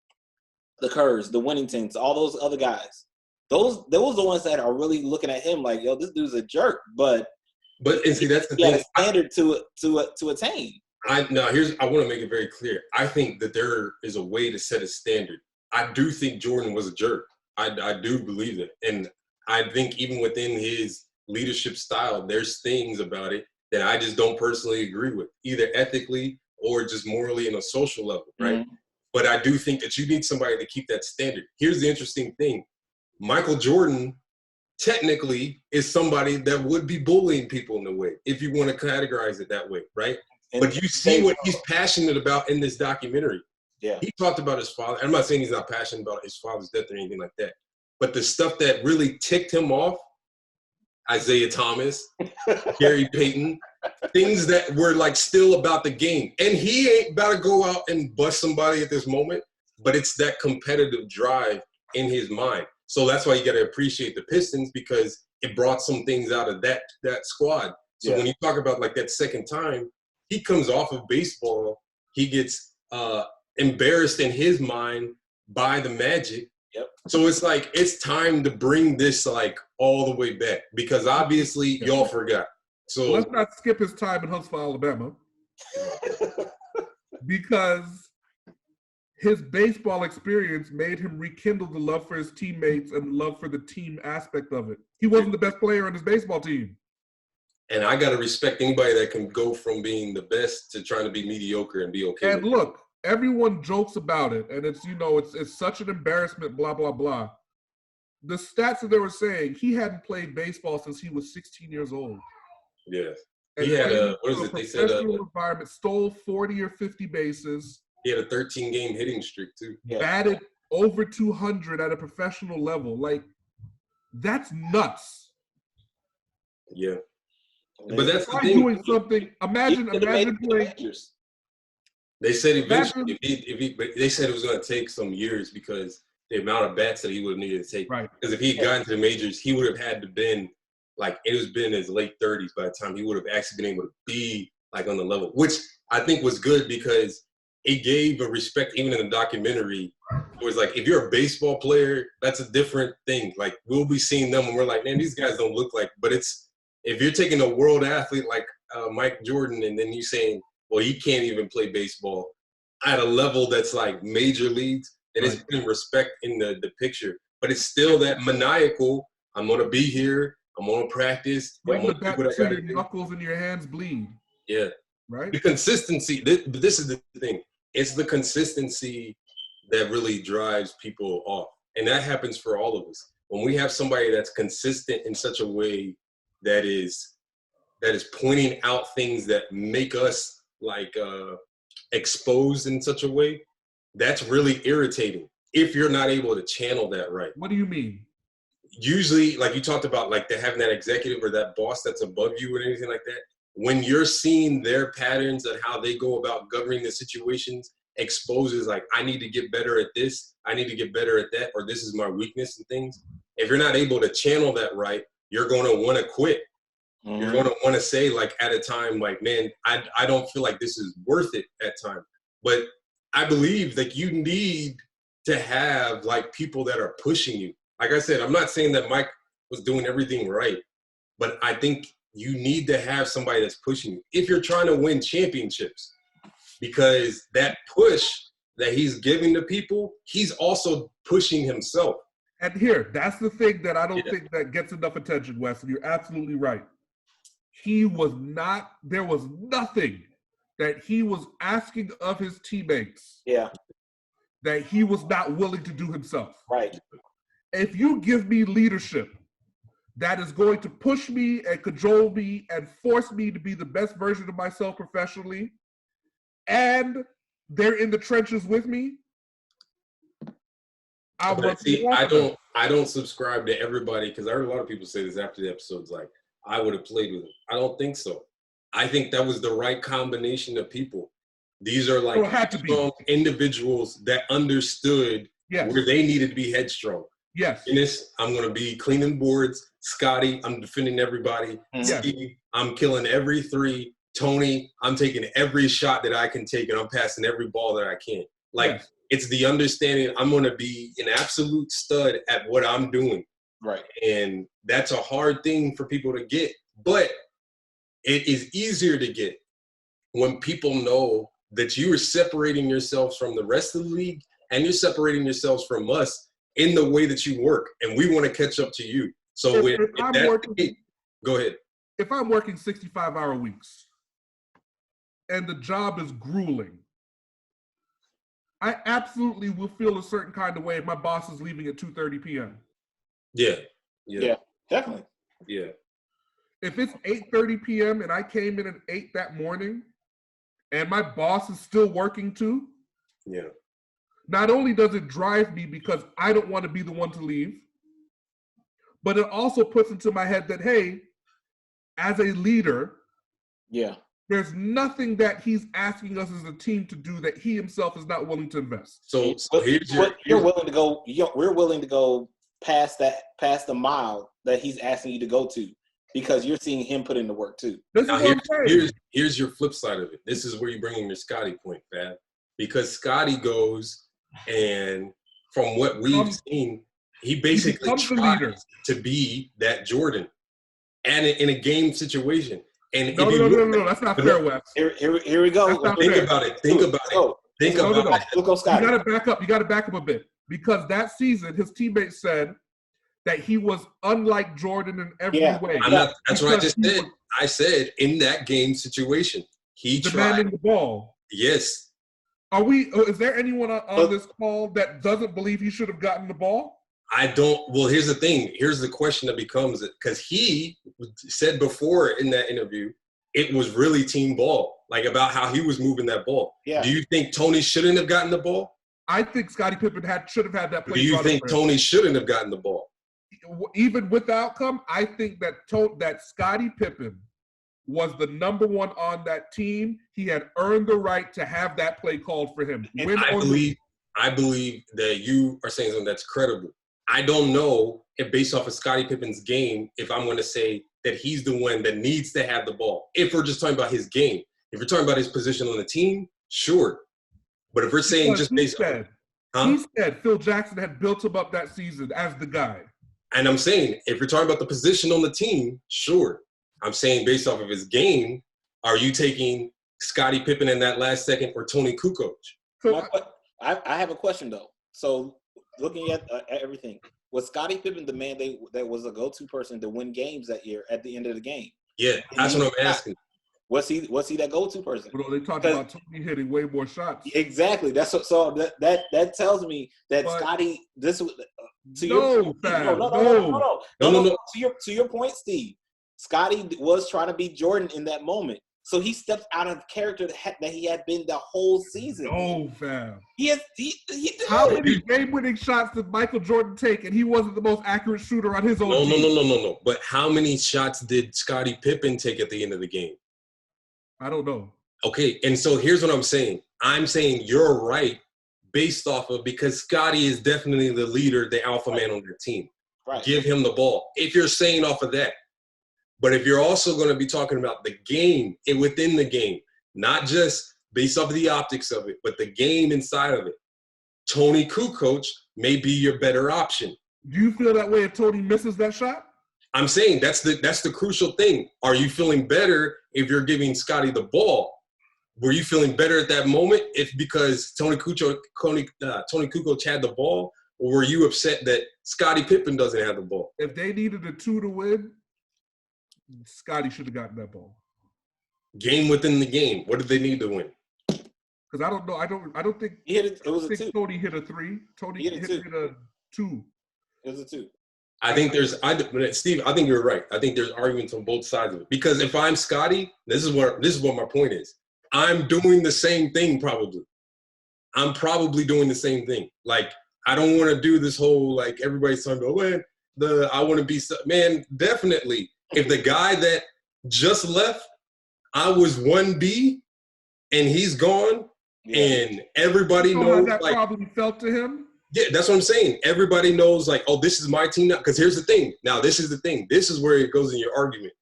[SPEAKER 1] the Kerrs, the Winningtons, all those other guys, those are the ones that are really looking at him like, yo, this dude's a jerk. But
[SPEAKER 3] and see that's the
[SPEAKER 1] he
[SPEAKER 3] thing.
[SPEAKER 1] had a standard to attain.
[SPEAKER 3] I want to make it very clear. I think that there is a way to set a standard. I do think Jordan was a jerk. I do believe it, and I think even within his leadership style, there's things about it that I just don't personally agree with, either ethically or just morally in a social level, right? Mm-hmm. But I do think that you need somebody to keep that standard. Here's the interesting thing. Michael Jordan technically is somebody that would be bullying people in a way, if you want to categorize it that way, right? But you see what he's passionate about in this documentary.
[SPEAKER 1] Yeah.
[SPEAKER 3] He talked about his father. I'm not saying he's not passionate about his father's death or anything like that. But the stuff that really ticked him off, Isaiah Thomas, Gary Payton, things that were like still about the game. And he ain't about to go out and bust somebody at this moment, but it's that competitive drive in his mind. So that's why you got to appreciate the Pistons, because it brought some things out of that squad. So when you talk about like that second time, he comes off of baseball, he gets embarrassed in his mind by the Magic.
[SPEAKER 1] Yep.
[SPEAKER 3] So it's like, it's time to bring this like all the way back, because obviously y'all forgot. So
[SPEAKER 2] let's not skip his time in Huntsville, Alabama, because his baseball experience made him rekindle the love for his teammates and love for the team aspect of it. He wasn't the best player on his baseball team.
[SPEAKER 3] And I got to respect anybody that can go from being the best to trying to be mediocre and be okay.
[SPEAKER 2] And look, everyone jokes about it, and it's, you know, it's such an embarrassment, blah, blah, blah. The stats that they were saying, he hadn't played baseball since he was 16 years old.
[SPEAKER 3] Yes.
[SPEAKER 2] And
[SPEAKER 3] he had a, what is it? They said
[SPEAKER 2] environment, stole 40 or 50 bases.
[SPEAKER 3] He had a 13-game hitting streak, too.
[SPEAKER 2] Batted over 200 at a professional level. Like, that's nuts.
[SPEAKER 3] Yeah. But that's the
[SPEAKER 2] thing. Doing something. Imagine playing.
[SPEAKER 3] They said eventually, but they said it was going to take some years because the amount of bats that he would have needed to take.
[SPEAKER 2] Right.
[SPEAKER 3] Because if he had gotten to the majors, he would have had to been like, it was been in his late 30s by the time he would have actually been able to be like on the level, which I think was good because it gave a respect. Even in the documentary, it was like, if you're a baseball player, that's a different thing. Like, we'll be seeing them and we're like, man, these guys don't look like, but it's, if you're taking a world athlete like Mike Jordan and then you saying, well, he can't even play baseball at a level that's like major leagues, and it's putting respect in the picture. But it's still that maniacal, I'm going to be here, I'm going to practice.
[SPEAKER 2] Bring the bat to your knuckles and your hands bleed.
[SPEAKER 3] Yeah.
[SPEAKER 2] Right?
[SPEAKER 3] The consistency, this is the thing. It's the consistency that really drives people off. And that happens for all of us. When we have somebody that's consistent in such a way that is pointing out things that make us like exposed in such a way, that's really irritating if you're not able to channel that right.
[SPEAKER 2] What do you mean?
[SPEAKER 3] Usually, like you talked about, like having that executive or that boss that's above you or anything like that, when you're seeing their patterns and how they go about governing the situations, exposes like, I need to get better at this, I need to get better at that, or this is my weakness and things. If you're not able to channel that right, you're going to want to quit. Mm-hmm. You're going to want to say, like, at a time, like, man, I don't feel like this is worth it at time. But I believe that you need to have, like, people that are pushing you. Like I said, I'm not saying that Mike was doing everything right, but I think you need to have somebody that's pushing you if you're trying to win championships, because that push that he's giving to people, he's also pushing himself.
[SPEAKER 2] And here, that's the thing that I don't think that gets enough attention, Wes, and you're absolutely right. There was nothing that he was asking of his teammates that he was not willing to do himself.
[SPEAKER 1] Right.
[SPEAKER 2] If you give me leadership that is going to push me and cajole me and force me to be the best version of myself professionally, and they're in the trenches with me,
[SPEAKER 3] I don't subscribe to everybody, because I heard a lot of people say this after the episodes, like, I would have played with him. I don't think so. I think that was the right combination of people. These are like strong individuals that understood where they needed to be headstrong.
[SPEAKER 2] Yes.
[SPEAKER 3] Dennis, I'm going to be cleaning boards. Scotty, I'm defending everybody. Steve, I'm killing every three. Tony, I'm taking every shot that I can take, and I'm passing every ball that I can. Like, it's the understanding I'm going to be an absolute stud at what I'm doing.
[SPEAKER 1] Right.
[SPEAKER 3] And that's a hard thing for people to get. But it is easier to get when people know that you are separating yourselves from the rest of the league, and you're separating yourselves from us in the way that you work, and we want to catch up to you. So go ahead.
[SPEAKER 2] If I'm working 65-hour weeks and the job is grueling, I absolutely will feel a certain kind of way if my boss is leaving at 2:30 p.m.
[SPEAKER 1] Yeah, definitely.
[SPEAKER 3] Yeah.
[SPEAKER 2] If it's 8:30 p.m. and I came in at 8 that morning and my boss is still working too, not only does it drive me because I don't want to be the one to leave, but it also puts into my head that, hey, as a leader, there's nothing that he's asking us as a team to do that he himself is not willing to invest.
[SPEAKER 3] So
[SPEAKER 1] we're willing to go past the mile that he's asking you to go to, because you're seeing him put in the work too.
[SPEAKER 3] Here's your flip side of it. This is where you bring in your Scotty point, Fab. Because Scotty goes, and from what we've seen, he basically tries to be that Jordan, and in a game situation. And
[SPEAKER 2] no, that's not fair, Wes.
[SPEAKER 1] Here we go.
[SPEAKER 3] Think about it.
[SPEAKER 1] Let's go, Scotty.
[SPEAKER 2] You got to back up a bit, because that season his teammates said that he was unlike Jordan in every way.
[SPEAKER 3] That's what I just said. I said in that game situation, he
[SPEAKER 2] demanding the ball.
[SPEAKER 3] Yes.
[SPEAKER 2] Is there anyone on this call that doesn't believe he should have gotten the ball?
[SPEAKER 3] I don't. Well, here's the thing. Here's the question that becomes it, because he said before in that interview, it was really team ball, like about how he was moving that ball. Yeah. Do you think Tony shouldn't have gotten the ball?
[SPEAKER 2] I think Scottie Pippen should have had that play.
[SPEAKER 3] Do you think Tony shouldn't have gotten the ball?
[SPEAKER 2] Even with the outcome, I think that Scottie Pippen was the number one on that team. He had earned the right to have that play called for him.
[SPEAKER 3] I believe that you are saying something that's credible. I don't know if, based off of Scottie Pippen's game, if I'm going to say that he's the one that needs to have the ball. If we're just talking about his game. If we're talking about his position on the team, sure. But if we're saying he
[SPEAKER 2] said Phil Jackson had built him up that season as the guy.
[SPEAKER 3] And I'm saying, if you're talking about the position on the team, sure. I'm saying, based off of his game, are you taking Scottie Pippen in that last second or Tony Kukoc?
[SPEAKER 1] I have a question, though. So, looking at everything, was Scottie Pippen the man that was a go-to person to win games that year at the end of the game?
[SPEAKER 3] Yeah, that's what I'm asking.
[SPEAKER 1] Was he that go-to person?
[SPEAKER 2] You know, they talked about Tony hitting way more shots.
[SPEAKER 1] Exactly. That's what. So that tells me that Scotty. To your point, Steve. Scotty was trying to be Jordan in that moment, so he stepped out of character that he had been the whole season.
[SPEAKER 2] No, fam.
[SPEAKER 1] He
[SPEAKER 2] How many game-winning shots did Michael Jordan take, and he wasn't the most accurate shooter on his own team?
[SPEAKER 3] No. But how many shots did Scottie Pippen take at the end of the game?
[SPEAKER 2] I don't know.
[SPEAKER 3] Okay, and so here's what I'm saying. I'm saying you're right based off of because Scotty is definitely the leader, the alpha man on their team.
[SPEAKER 1] Right.
[SPEAKER 3] Give him the ball. If you're saying off of that. But if you're also going to be talking about the game and within the game, not just based off of the optics of it, but the game inside of it, Tony Kukoc may be your better option.
[SPEAKER 2] Do you feel that way if Tony misses that shot?
[SPEAKER 3] I'm saying that's the crucial thing. Are you feeling better if you're giving Scotty the ball? Were you feeling better at that moment if because Tony Kukoc had the ball, or were you upset that Scottie Pippen doesn't have the ball?
[SPEAKER 2] If they needed a 2 to win, Scotty should have gotten that ball.
[SPEAKER 3] Game within the game. What did they need to win?
[SPEAKER 2] Because I don't know. I don't think
[SPEAKER 1] he hit it. It was a 2.
[SPEAKER 2] Tony hit a 3. Tony hit a 2.
[SPEAKER 1] It was a 2.
[SPEAKER 3] I think Steve, I think you're right. I think there's arguments on both sides of it. Because if I'm Scotty, this is what my point is. I'm doing the same thing probably. I'm probably doing the same thing. Like, I don't want to do this whole, like, everybody's talking about, man, I want to be – man, definitely. If the guy that just left, I was 1B, and he's gone, and everybody knows –
[SPEAKER 2] that probably felt to him?
[SPEAKER 3] Yeah, that's what I'm saying. Everybody knows, like, oh, this is my team now. Because here's the thing. Now, this is the thing. This is where it goes in your argument.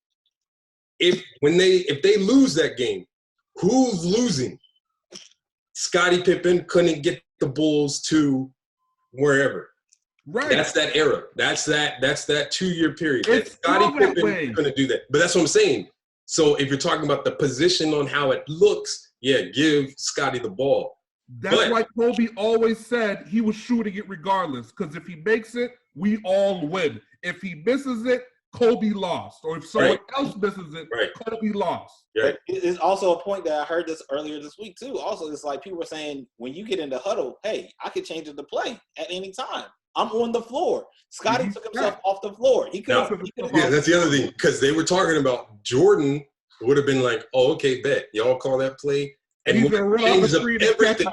[SPEAKER 3] If they lose that game, who's losing? Scottie Pippen couldn't get the Bulls to wherever.
[SPEAKER 2] Right.
[SPEAKER 3] That's that era. That's that 2-year period.
[SPEAKER 2] It's
[SPEAKER 3] Scottie Pippen couldn't do that. But that's what I'm saying. So if you're talking about the position on how it looks, yeah, give Scottie the ball.
[SPEAKER 2] That's why Kobe always said he was shooting it regardless. Because if he makes it, we all win. If he misses it, Kobe lost. Or if someone else misses it, Kobe lost.
[SPEAKER 3] Yeah.
[SPEAKER 1] It's also a point that I heard this earlier this week, too. Also, it's like people were saying, when you get in the huddle, hey, I could change it to play at any time. I'm on the floor. Scotty took himself off the floor.
[SPEAKER 3] Yeah, that's the other thing. Because they were talking about Jordan would have been like, oh, okay, bet. Y'all call that play. And would have changed up everything.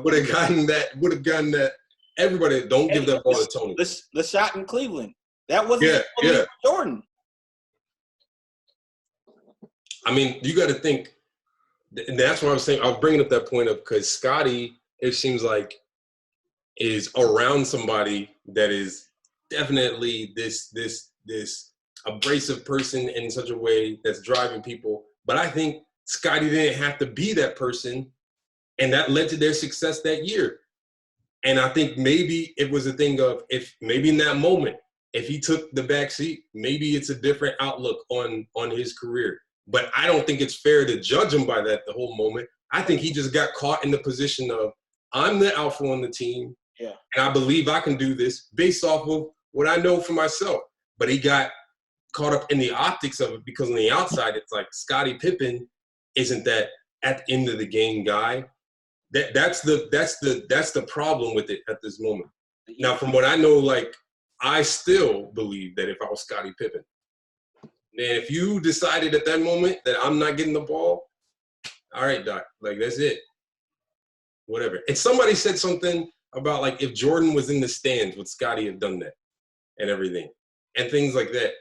[SPEAKER 3] Would have gotten that. Everybody, don't give that ball to Tony.
[SPEAKER 1] The shot in Cleveland. That wasn't Jordan.
[SPEAKER 3] I mean, you got to think, and that's what I was saying. I was bringing up that point of because Scotty, it seems like, is around somebody that is definitely this abrasive person in such a way that's driving people. But I think Scotty didn't have to be that person, and that led to their success that year. And I think maybe it was a thing of if maybe in that moment, if he took the back seat, maybe it's a different outlook on his career. But I don't think it's fair to judge him by that the whole moment. I think he just got caught in the position of, I'm the alpha on the team, and I believe I can do this based off of what I know for myself. But he got caught up in the optics of it because on the outside, it's like Scottie Pippen isn't that at the end of the game guy. That's the problem with it at this moment. Now, from what I know, like, I still believe that if I was Scottie Pippen, man, if you decided at that moment that I'm not getting the ball, all right, Doc, like, that's it. Whatever. And somebody said something about, like, if Jordan was in the stands, would Scottie have done that and everything and things like that?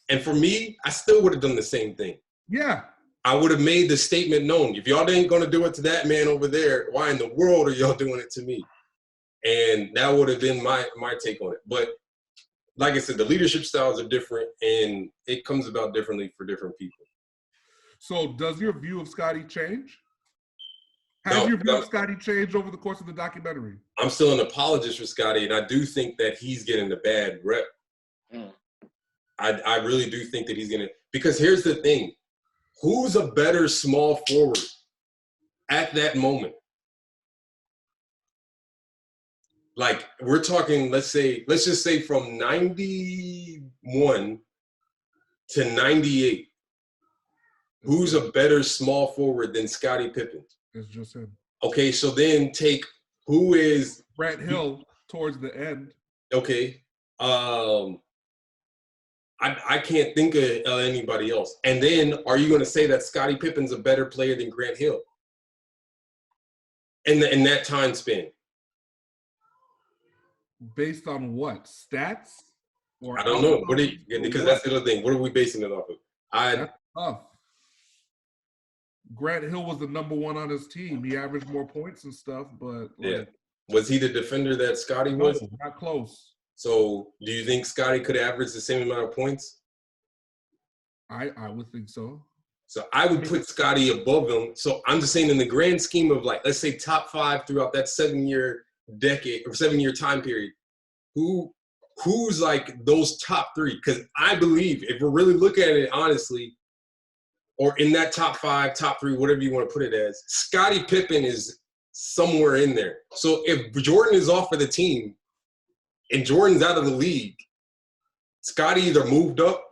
[SPEAKER 3] And for me, I still would have done the same thing.
[SPEAKER 2] Yeah.
[SPEAKER 3] I would have made the statement known. If y'all ain't going to do it to that man over there, why in the world are y'all doing it to me? And that would have been my take on it. But like I said, the leadership styles are different, and it comes about differently for different people.
[SPEAKER 2] So does your view of Scotty change? Has your view of Scotty changed over the course of the documentary? I'm
[SPEAKER 3] still an apologist for Scotty, and I do think that he's getting a bad rep. I really do think that he's going to – because here's the thing. Who's a better small forward at that moment? Like, we're talking, let's just say from 91 to 98. Who's a better small forward than Scottie Pippen?
[SPEAKER 2] It's just him.
[SPEAKER 3] Okay, so then take who is
[SPEAKER 2] Grant Hill towards the end.
[SPEAKER 3] okay. I can't think of anybody else. And then are you going to say that Scottie Pippen's a better player than Grant Hill in that time span?
[SPEAKER 2] Based on what? Stats? Or
[SPEAKER 3] I don't know. Because that's the other thing. What are we basing it off of?
[SPEAKER 2] That's tough. Grant Hill was the number one on his team. He averaged more points and stuff, but
[SPEAKER 3] yeah. Was he the defender that Scottie was?
[SPEAKER 2] No, not close.
[SPEAKER 3] So do you think Scottie could average the same amount of points?
[SPEAKER 2] I would think so.
[SPEAKER 3] So I would put Scottie above him. So I'm just saying in the grand scheme of like, let's say top 5 throughout that 7-year decade or 7-year time period, who's like those top 3? Because I believe if we're really looking at it honestly, or in that top 5, top 3, whatever you want to put it as, Scottie Pippen is somewhere in there. So if Jordan is off of the team and Jordan's out of the league, Scottie either moved up,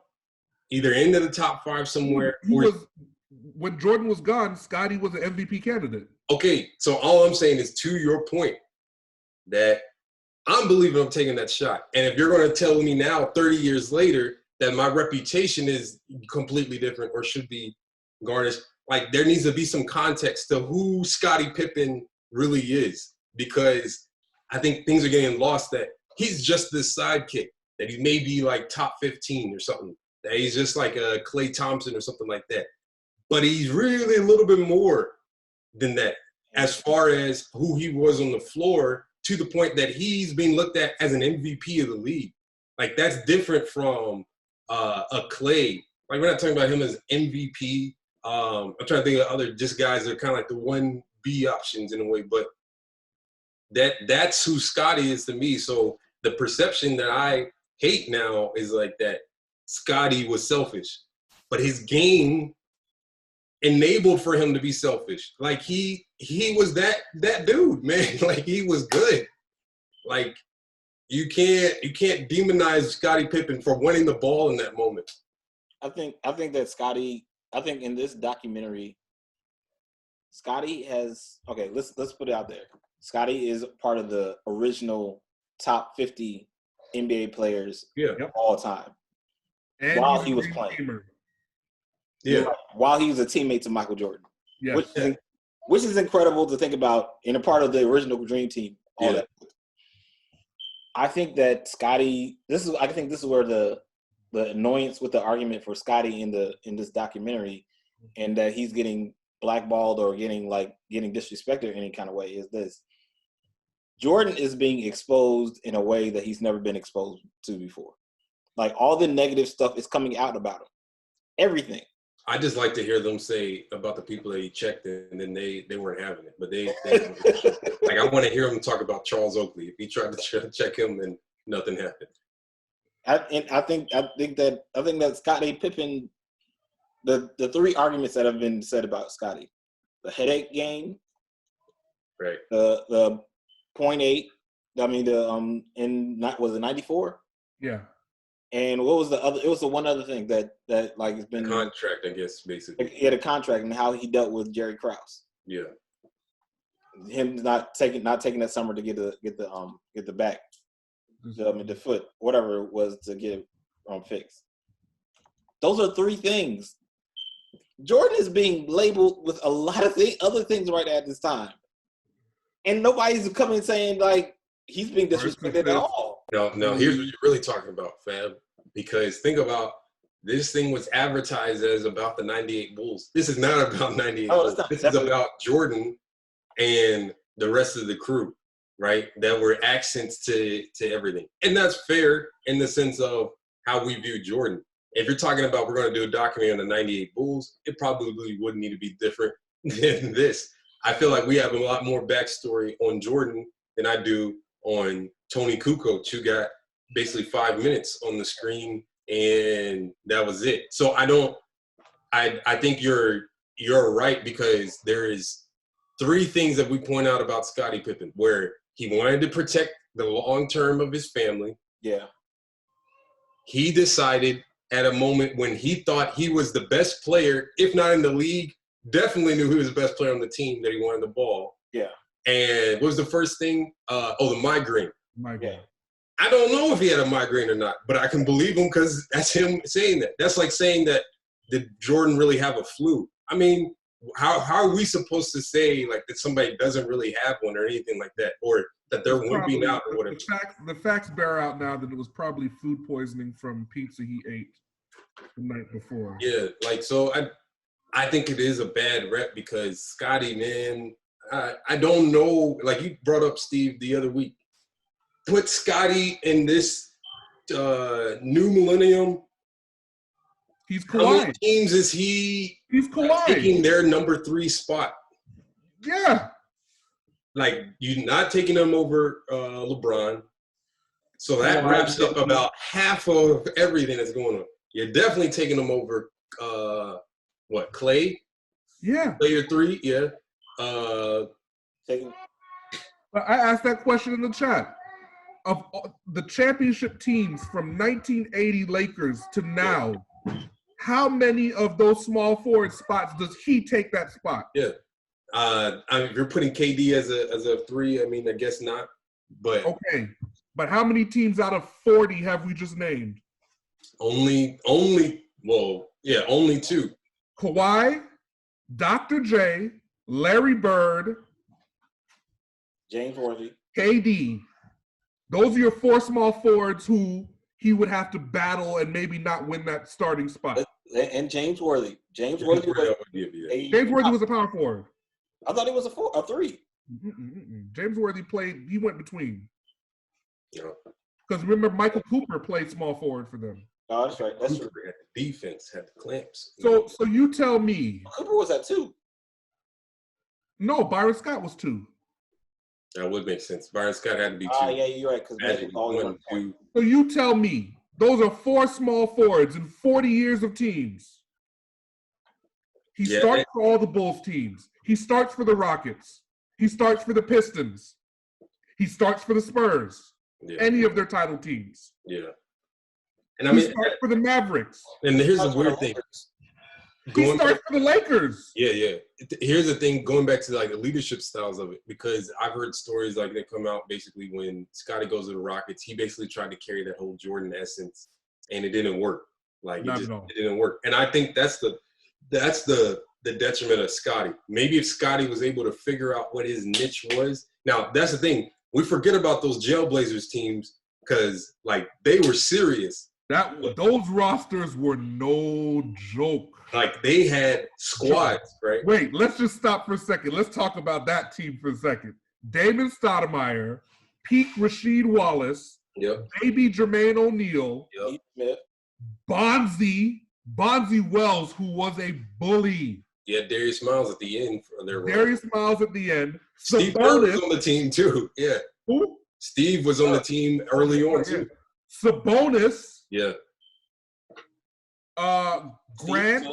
[SPEAKER 3] either into the top 5 somewhere.
[SPEAKER 2] When Jordan was gone, Scottie was an MVP candidate.
[SPEAKER 3] Okay, so all I'm saying is to your point that I'm believing I'm taking that shot. And if you're going to tell me now, 30 years later, that my reputation is completely different or should be garnished, like there needs to be some context to who Scottie Pippen really is, because I think things are getting lost that he's just this sidekick, that he may be like top 15 or something, that he's just like a Klay Thompson or something like that. But he's really a little bit more than that as far as who he was on the floor, to the point that he's being looked at as an MVP of the league. Like that's different from a Klay. Like we're not talking about him as MVP. I'm trying to think of other just guys that are kind of like the 1B options in a way, but that's who Scottie is to me. So the perception that I hate now is like that Scottie was selfish, but his game enabled for him to be selfish. Like he was that dude, man. Like he was good. Like you can't demonize Scottie Pippen for winning the ball in that moment.
[SPEAKER 1] I think that Scottie, I think in this documentary, Scottie has, okay, let's put it out there. Scottie is part of the original top 50 NBA players of all time.
[SPEAKER 2] And
[SPEAKER 1] while he was playing.
[SPEAKER 2] Gamer.
[SPEAKER 3] Yeah.
[SPEAKER 1] While he was a teammate to Michael Jordan.
[SPEAKER 2] Yeah.
[SPEAKER 1] Which is incredible to think about, in a part of the original Dream Team. All that. I think that Scottie, I think this is where the annoyance with the argument for Scottie in this documentary, and that he's getting blackballed or getting disrespected in any kind of way, is this. Jordan is being exposed in a way that he's never been exposed to before. Like all the negative stuff is coming out about him. Everything.
[SPEAKER 3] I just like to hear them say about the people that he checked and then they weren't having it. But they like I want to hear him talk about Charles Oakley. If he tried to check him and nothing happened.
[SPEAKER 1] I think that Scottie Pippen, the 3 arguments that have been said about Scottie, the headache game,
[SPEAKER 3] right?
[SPEAKER 1] The 0.8. I mean was it 94?
[SPEAKER 2] Yeah.
[SPEAKER 1] And what was the other? It was the one other thing that like has been
[SPEAKER 3] contract, I guess, basically.
[SPEAKER 1] He had a contract, and how he dealt with Jerry Krause.
[SPEAKER 3] Yeah.
[SPEAKER 1] Him not taking that summer to get the back, the foot, whatever it was, to get it fixed. Those are 3 things. Jordan is being labeled with a lot of other things right at this time, and nobody's coming saying like he's being disrespected at all.
[SPEAKER 3] No, here's what you're really talking about, fam. Because think about, this thing was advertised as about the 98 Bulls. This is not about 98 Bulls. This is about Jordan and the rest of the crew, right? That were accents to everything. And that's fair in the sense of how we view Jordan. If you're talking about we're going to do a documentary on the 98 Bulls, it probably wouldn't need to be different than this. I feel like we have a lot more backstory on Jordan than I do on Tony Kukoc, who got basically 5 minutes on the screen and that was it. So I think you're right, because there is 3 things that we point out about Scottie Pippen, where he wanted to protect the long term of his family.
[SPEAKER 1] Yeah.
[SPEAKER 3] He decided at a moment when he thought he was the best player, if not in the league, definitely knew he was the best player on the team, that he wanted the ball.
[SPEAKER 1] Yeah.
[SPEAKER 3] And what was the first thing? The migraine.
[SPEAKER 2] Migraine.
[SPEAKER 1] Yeah.
[SPEAKER 3] I don't know if he had a migraine or not, but I can believe him because that's him saying that. That's like saying that, did Jordan really have a flu? I mean, how are we supposed to say like that somebody doesn't really have one or anything like that, or that they're wimping out or whatever?
[SPEAKER 2] The facts bear out now that it was probably food poisoning from pizza he ate the night before.
[SPEAKER 3] Yeah, like, so I think it is a bad rep because Scotty, man, I don't know. Like you brought up, Steve, the other week. Put Scotty in this new millennium.
[SPEAKER 2] He's
[SPEAKER 3] How many
[SPEAKER 2] Kawhi.
[SPEAKER 3] teams is he
[SPEAKER 2] He's Kawhi.
[SPEAKER 3] taking their number 3 spot?
[SPEAKER 2] Yeah.
[SPEAKER 3] Like, you're not taking them over LeBron. So that wraps up about half of everything that's going on. You're definitely taking them over, Clay?
[SPEAKER 2] Yeah.
[SPEAKER 3] Player 3, yeah.
[SPEAKER 1] Taking
[SPEAKER 2] I asked that question in the chat. Of the championship teams from 1980 Lakers to now, how many of those small forward spots does he take that spot?
[SPEAKER 3] Yeah. If you're putting KD as a 3, I mean, I guess not. But
[SPEAKER 2] Okay. But how many teams out of 40 have we just named?
[SPEAKER 3] only 2.
[SPEAKER 2] Kawhi, Dr. J, Larry Bird,
[SPEAKER 1] James Worthy.
[SPEAKER 2] KD. Those are your 4 small forwards who he would have to battle and maybe not win that starting spot.
[SPEAKER 1] And James Worthy. James Worthy was
[SPEAKER 2] James Worthy was a power forward.
[SPEAKER 1] I thought he was a 3.
[SPEAKER 2] James Worthy played, he went between.
[SPEAKER 3] Yeah.
[SPEAKER 2] Because remember, Michael Cooper played small forward for them.
[SPEAKER 1] Oh, that's right. That's true.
[SPEAKER 3] Cooper had the defense, had the clamps.
[SPEAKER 2] So you tell me.
[SPEAKER 1] Cooper was at 2.
[SPEAKER 2] No, Byron Scott was 2.
[SPEAKER 3] That would make sense. Byron Scott had to be 2.
[SPEAKER 1] Yeah, you're right. Because
[SPEAKER 3] Magic
[SPEAKER 1] all
[SPEAKER 3] 1, 2.
[SPEAKER 2] So you tell me, those are 4 small forwards in 40 years of teams. He starts for all the Bulls teams. He starts for the Rockets. He starts for the Pistons. He starts for the Spurs.
[SPEAKER 3] Yeah.
[SPEAKER 2] Any of their title teams.
[SPEAKER 3] Yeah. And I mean,
[SPEAKER 2] he starts for the Mavericks.
[SPEAKER 3] And here's the weird thing.
[SPEAKER 2] He starts for the Lakers.
[SPEAKER 3] Yeah. Here's the thing, going back to like the leadership styles of it, because I've heard stories like that come out basically when Scotty goes to the Rockets, he basically tried to carry that whole Jordan essence, and it didn't work. Like it didn't work. And I think that's the detriment of Scotty. Maybe if Scotty was able to figure out what his niche was. Now that's the thing. We forget about those Jailblazers teams because like they were serious.
[SPEAKER 2] Those rosters were no joke.
[SPEAKER 3] Like they had squads, right?
[SPEAKER 2] Wait, let's just stop for a second. Let's talk about that team for a second. Damon Stoudemire, peak Rasheed Wallace, baby Jermaine O'Neal, Bonzi Wells, who was a bully.
[SPEAKER 3] Yeah, Darius Miles at the end.
[SPEAKER 2] Darius Miles at the end.
[SPEAKER 3] Steve Kerr was on the team too. Yeah.
[SPEAKER 2] Who?
[SPEAKER 3] Steve was on the team early on too.
[SPEAKER 2] Sabonis.
[SPEAKER 3] Yeah.
[SPEAKER 2] Grant.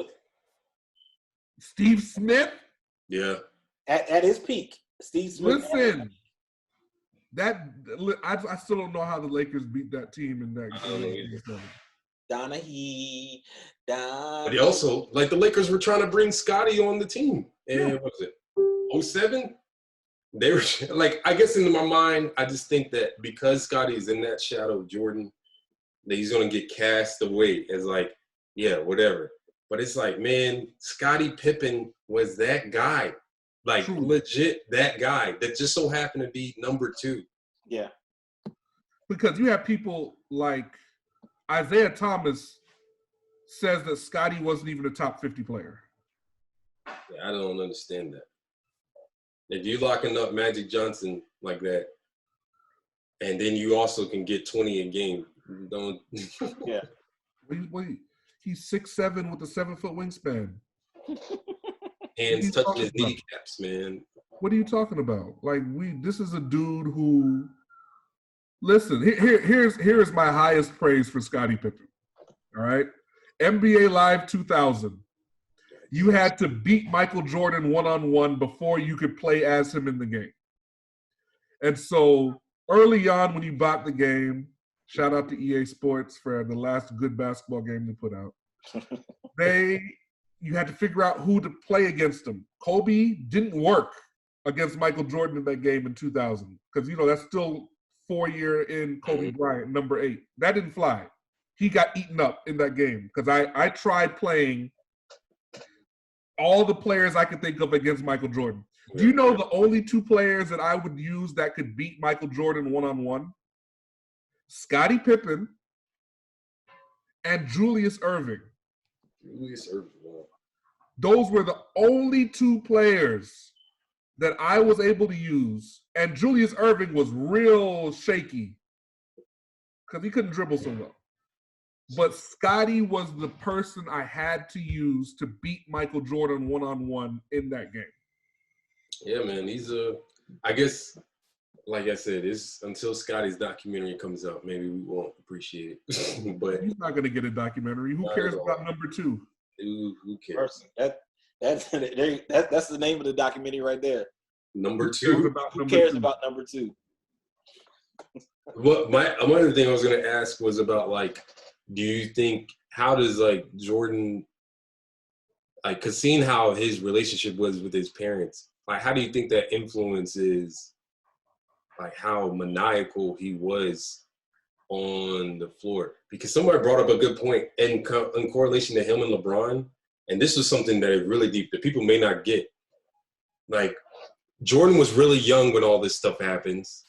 [SPEAKER 2] Steve Smith.
[SPEAKER 3] Yeah.
[SPEAKER 1] At his peak. Steve Smith.
[SPEAKER 2] Listen. I still don't know how the Lakers beat that team in that game.
[SPEAKER 1] Donahue.
[SPEAKER 3] But he also, like the Lakers were trying to bring Scotty on the team. And what was it? 07? They were like, I guess in my mind, I just think that because Scotty is in that shadow of Jordan, that he's going to get cast away as like, yeah, whatever. But it's like, man, Scottie Pippen was that guy. Like legit that guy that just so happened to be number 2.
[SPEAKER 1] Yeah.
[SPEAKER 2] Because you have people like Isaiah Thomas says that Scotty wasn't even a top 50 player.
[SPEAKER 3] Yeah, I don't understand that. If you're locking up Magic Johnson like that, and then you also can get 20 a game, don't.
[SPEAKER 1] Yeah.
[SPEAKER 2] Wait. He's 6'7" with a 7-foot wingspan.
[SPEAKER 3] Hands touching his kneecaps, man.
[SPEAKER 2] What are you talking about? Like this is a dude who. Listen, here's my highest praise for Scottie Pippen. All right, NBA Live 2000. You had to beat Michael Jordan one-on-one before you could play as him in the game. And so early on, when you bought the game, Shout out to EA Sports for the last good basketball game they put out. You had to figure out who to play against them. Kobe didn't work against Michael Jordan in that game in 2000 because, that's still 4-year in Kobe Bryant, number 8. That didn't fly. He got eaten up in that game because I tried playing all the players I could think of against Michael Jordan. Do you know the only 2 players that I would use that could beat Michael Jordan one-on-one? Scottie Pippen and Julius Erving.
[SPEAKER 3] Julius Erving, wow.
[SPEAKER 2] Those were the only 2 players that I was able to use. And Julius Erving was real shaky because he couldn't dribble so well. But Scottie was the person I had to use to beat Michael Jordan one-on-one in that game.
[SPEAKER 3] Yeah, man. I guess, like I said, it's until Scottie's documentary comes out, maybe we won't appreciate it. But
[SPEAKER 2] he's not going to get a documentary. Who cares about number 2?
[SPEAKER 3] Who cares?
[SPEAKER 1] That's the name of the documentary right there.
[SPEAKER 3] Number 2.
[SPEAKER 1] Who cares about number 2?
[SPEAKER 3] What one other thing I was going to ask was about, like, do you think, how does, like, Jordan, like, because seeing how his relationship was with his parents, like, how do you think that influences, like, how maniacal he was on the floor? Because somebody brought up a good point in correlation to him and LeBron, and this was something that is really deep that people may not get. Like, Jordan was really young when all this stuff happens,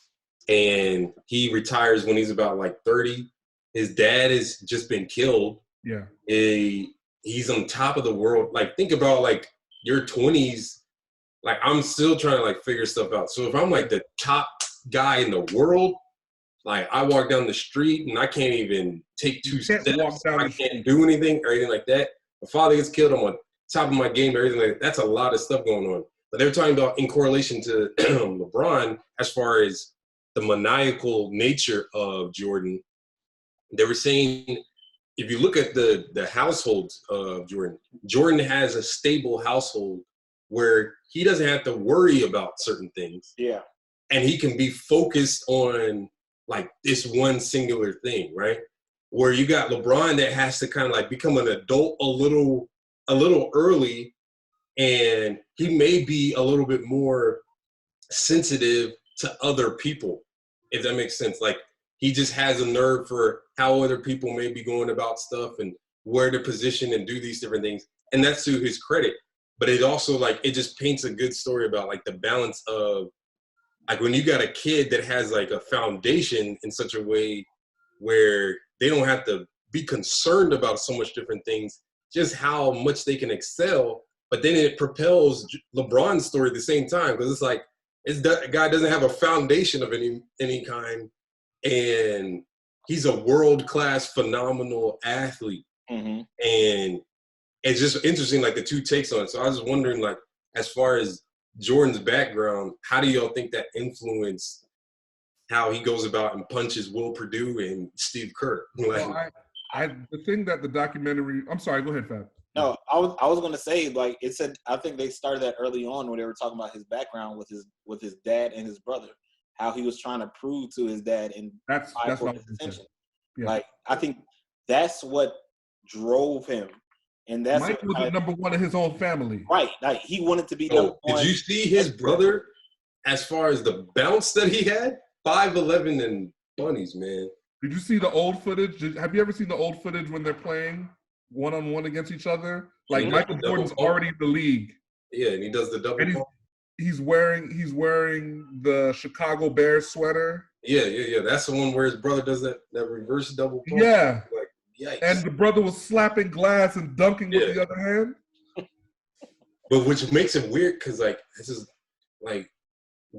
[SPEAKER 3] and he retires when he's about, like, 30. His dad has just been killed.
[SPEAKER 2] Yeah.
[SPEAKER 3] He's on top of the world. Like, think about, like, your 20s. Like, I'm still trying to, like, figure stuff out. So if I'm, like, the top guy in the world, like, I walk down the street and I can't even take 2 steps. I can't do anything or anything like that. My father gets killed. I'm on top of my game, everything like that. That's a lot of stuff going on. But they're talking about in correlation to LeBron as far as the maniacal nature of Jordan. They were saying, if you look at the households of Jordan has a stable household where he doesn't have to worry about certain things.
[SPEAKER 1] Yeah.
[SPEAKER 3] And he can be focused on, like, this one singular thing, right? Where you got LeBron that has to kind of, like, become an adult a little early, and he may be a little bit more sensitive to other people, if that makes sense. Like, he just has a nerve for how other people may be going about stuff and where to position and do these different things. And that's to his credit. But it also, like, it just paints a good story about, like, the balance of, like, when you got a kid that has, like, a foundation in such a way where they don't have to be concerned about so much different things, just how much they can excel. But then it propels LeBron's story at the same time, because it's like, that guy doesn't have a foundation of any kind, and he's a world-class, phenomenal athlete.
[SPEAKER 1] Mm-hmm.
[SPEAKER 3] And it's just interesting, like, the 2 takes on it. So I was wondering, like, as far as Jordan's background, how do y'all think that influenced how he goes about and punches Will Perdue and Steve Kerr? Like,
[SPEAKER 2] well, the thing that the documentary – I'm sorry, go ahead, Fab.
[SPEAKER 1] No, I was going to say, like, it said, I think they started that early on when they were talking about his background with his dad and his brother, how he was trying to prove to his dad and
[SPEAKER 2] that's
[SPEAKER 1] for his attention.
[SPEAKER 2] Yeah.
[SPEAKER 1] Like, I think that's what drove him. And that's
[SPEAKER 2] Mike was the number 1 in his own family.
[SPEAKER 1] Right. Like, he wanted to be number 1.
[SPEAKER 3] Did you see his brother as far as the bounce that he had? 5'11" and bunnies, man.
[SPEAKER 2] Did you see the old footage? Have you ever seen the old footage when they're playing one-on-one against each other? Like, Michael Jordan's already in the league.
[SPEAKER 3] Yeah, and he does the double bump.
[SPEAKER 2] He's wearing the Chicago Bears sweater.
[SPEAKER 3] Yeah. That's the one where his brother does that reverse double bump.
[SPEAKER 2] Yeah.
[SPEAKER 3] Like, yikes.
[SPEAKER 2] And the brother was slapping glass and dunking with the other hand.
[SPEAKER 3] But which makes it weird because, like, this is, like,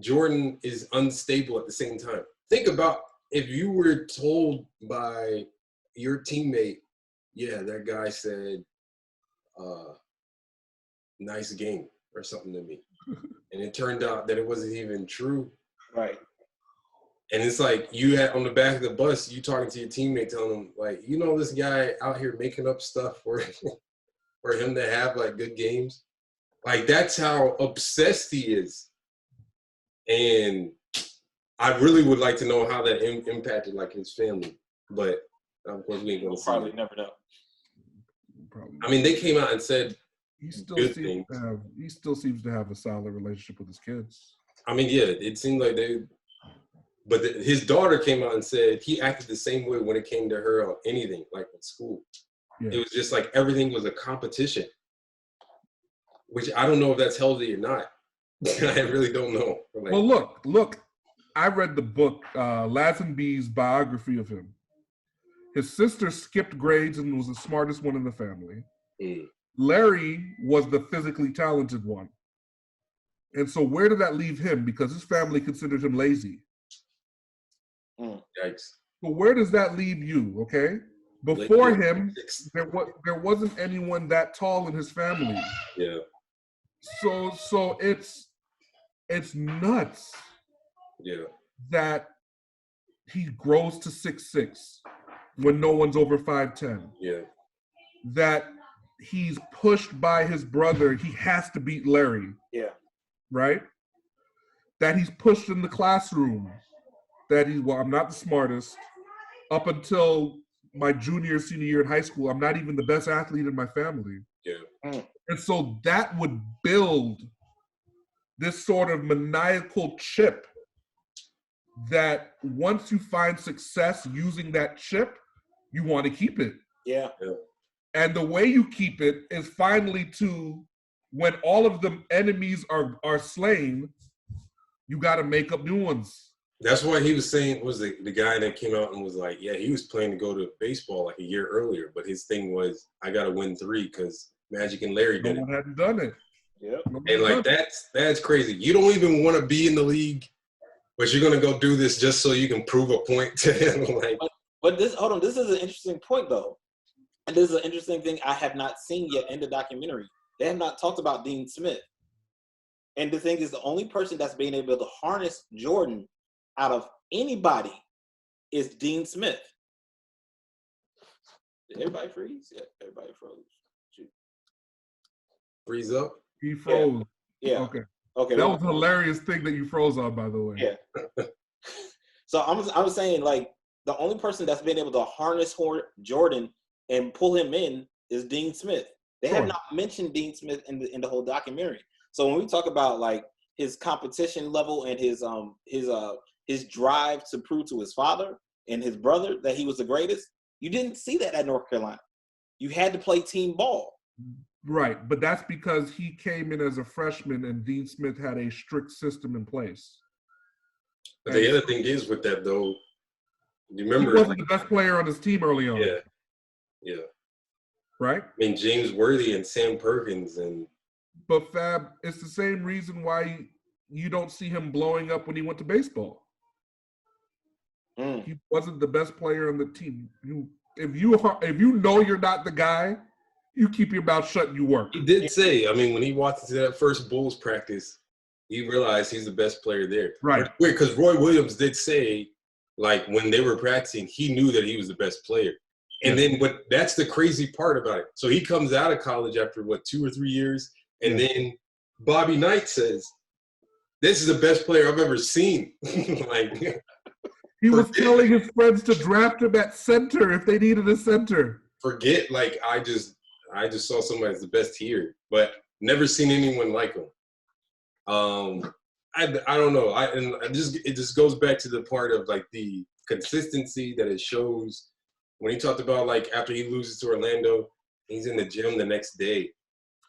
[SPEAKER 3] Jordan is unstable at the same time. Think about if you were told by your teammate, yeah, that guy said, nice game or something to me. And it turned out that it wasn't even true.
[SPEAKER 1] Right.
[SPEAKER 3] And it's like you had on the back of the bus, you talking to your teammate, telling them, like, you know, this guy out here making up stuff for him to have, like, good games. Like, that's how obsessed he is. And I really would like to know how that impacted, like, his family. but of course we ain't gonna
[SPEAKER 1] We'll
[SPEAKER 3] see
[SPEAKER 1] probably
[SPEAKER 3] it.
[SPEAKER 1] never know.
[SPEAKER 2] Probably.
[SPEAKER 3] I mean, they came out and said
[SPEAKER 2] he still
[SPEAKER 3] good
[SPEAKER 2] seems
[SPEAKER 3] things.
[SPEAKER 2] to have. He still seems to have a solid relationship with his kids.
[SPEAKER 3] I mean, yeah, it seemed like they. But his daughter came out and said he acted the same way when it came to her on anything, like in school.
[SPEAKER 2] Yeah.
[SPEAKER 3] It was just like everything was a competition, which I don't know if that's healthy or not. I really don't know. Like,
[SPEAKER 2] Well, look. I read the book, Lazenby's biography of him. His sister skipped grades and was the smartest one in the family. Larry was the physically talented one. And so where did that leave him? Because his family considered him lazy.
[SPEAKER 3] Yikes.
[SPEAKER 2] So where does that leave you, okay? Before him, there wasn't anyone that tall in his family.
[SPEAKER 3] Yeah.
[SPEAKER 2] So it's nuts.
[SPEAKER 3] Yeah.
[SPEAKER 2] That he grows to 6'6" when no one's over 5'10".
[SPEAKER 3] Yeah.
[SPEAKER 2] That he's pushed by his brother. He has to beat Larry.
[SPEAKER 1] Yeah.
[SPEAKER 2] Right? That he's pushed in the classroom. That I'm not the smartest. Up until my senior year in high school, I'm not even the best athlete in my family.
[SPEAKER 3] Yeah.
[SPEAKER 2] And so that would build this sort of maniacal chip that once you find success using that chip, you want to keep it.
[SPEAKER 1] Yeah.
[SPEAKER 2] And the way you keep it is finally to, when all of the enemies are slain, you got to make up new ones.
[SPEAKER 3] That's why he was saying, was the guy that came out and was like, yeah, he was planning to go to baseball like a year earlier, but his thing was, I got to win 3 because Magic and Larry did
[SPEAKER 2] No one hadn't done it.
[SPEAKER 1] Yep.
[SPEAKER 3] And like that's crazy. You don't even want to be in the league, but you're gonna go do this just so you can prove a point to him. Like,
[SPEAKER 1] but this is an interesting point though, and this is an interesting thing I have not seen yet in the documentary. They have not talked about Dean Smith, and the thing is, the only person that's being able to harness Jordan out of anybody is Dean Smith. Did everybody freeze? Yeah, everybody froze. Shoot.
[SPEAKER 3] freeze up.
[SPEAKER 2] He froze.
[SPEAKER 1] Yeah.
[SPEAKER 2] Okay. That was a hilarious thing that you froze on, by the way.
[SPEAKER 1] Yeah. So I was saying, like, the only person that's been able to harness Jordan and pull him in is Dean Smith. They have not mentioned Dean Smith in the whole documentary. So when we talk about like his competition level and his drive to prove to his father and his brother that he was the greatest, you didn't see that at North Carolina. You had to play team ball.
[SPEAKER 2] Right, but that's because he came in as a freshman and Dean Smith had a strict system in place.
[SPEAKER 3] But the other thing is with that though, you remember
[SPEAKER 2] he wasn't the best player on his team early on.
[SPEAKER 3] Yeah.
[SPEAKER 2] Right?
[SPEAKER 3] I mean, James Worthy and Sam Perkins
[SPEAKER 2] But Fab, it's the same reason why you don't see him blowing up when he went to baseball. He wasn't the best player on the team. If you know you're not the guy, you keep your mouth shut and you work.
[SPEAKER 3] He did say, I mean, when he walked into that first Bulls practice, he realized he's the best player there.
[SPEAKER 2] Right.
[SPEAKER 3] Weird, because Roy Williams did say, like, when they were practicing, he knew that he was the best player. And then that's the crazy part about it. So he comes out of college after, 2 or 3 years, and then Bobby Knight says, this is the best player I've ever seen. Like,
[SPEAKER 2] he was telling his friends to draft him at center if they needed a center.
[SPEAKER 3] Forget, like, I just saw somebody as the best here, but never seen anyone like him. I don't know. It just goes back to the part of like the consistency that it shows when he talked about like after he loses to Orlando, he's in the gym the next day.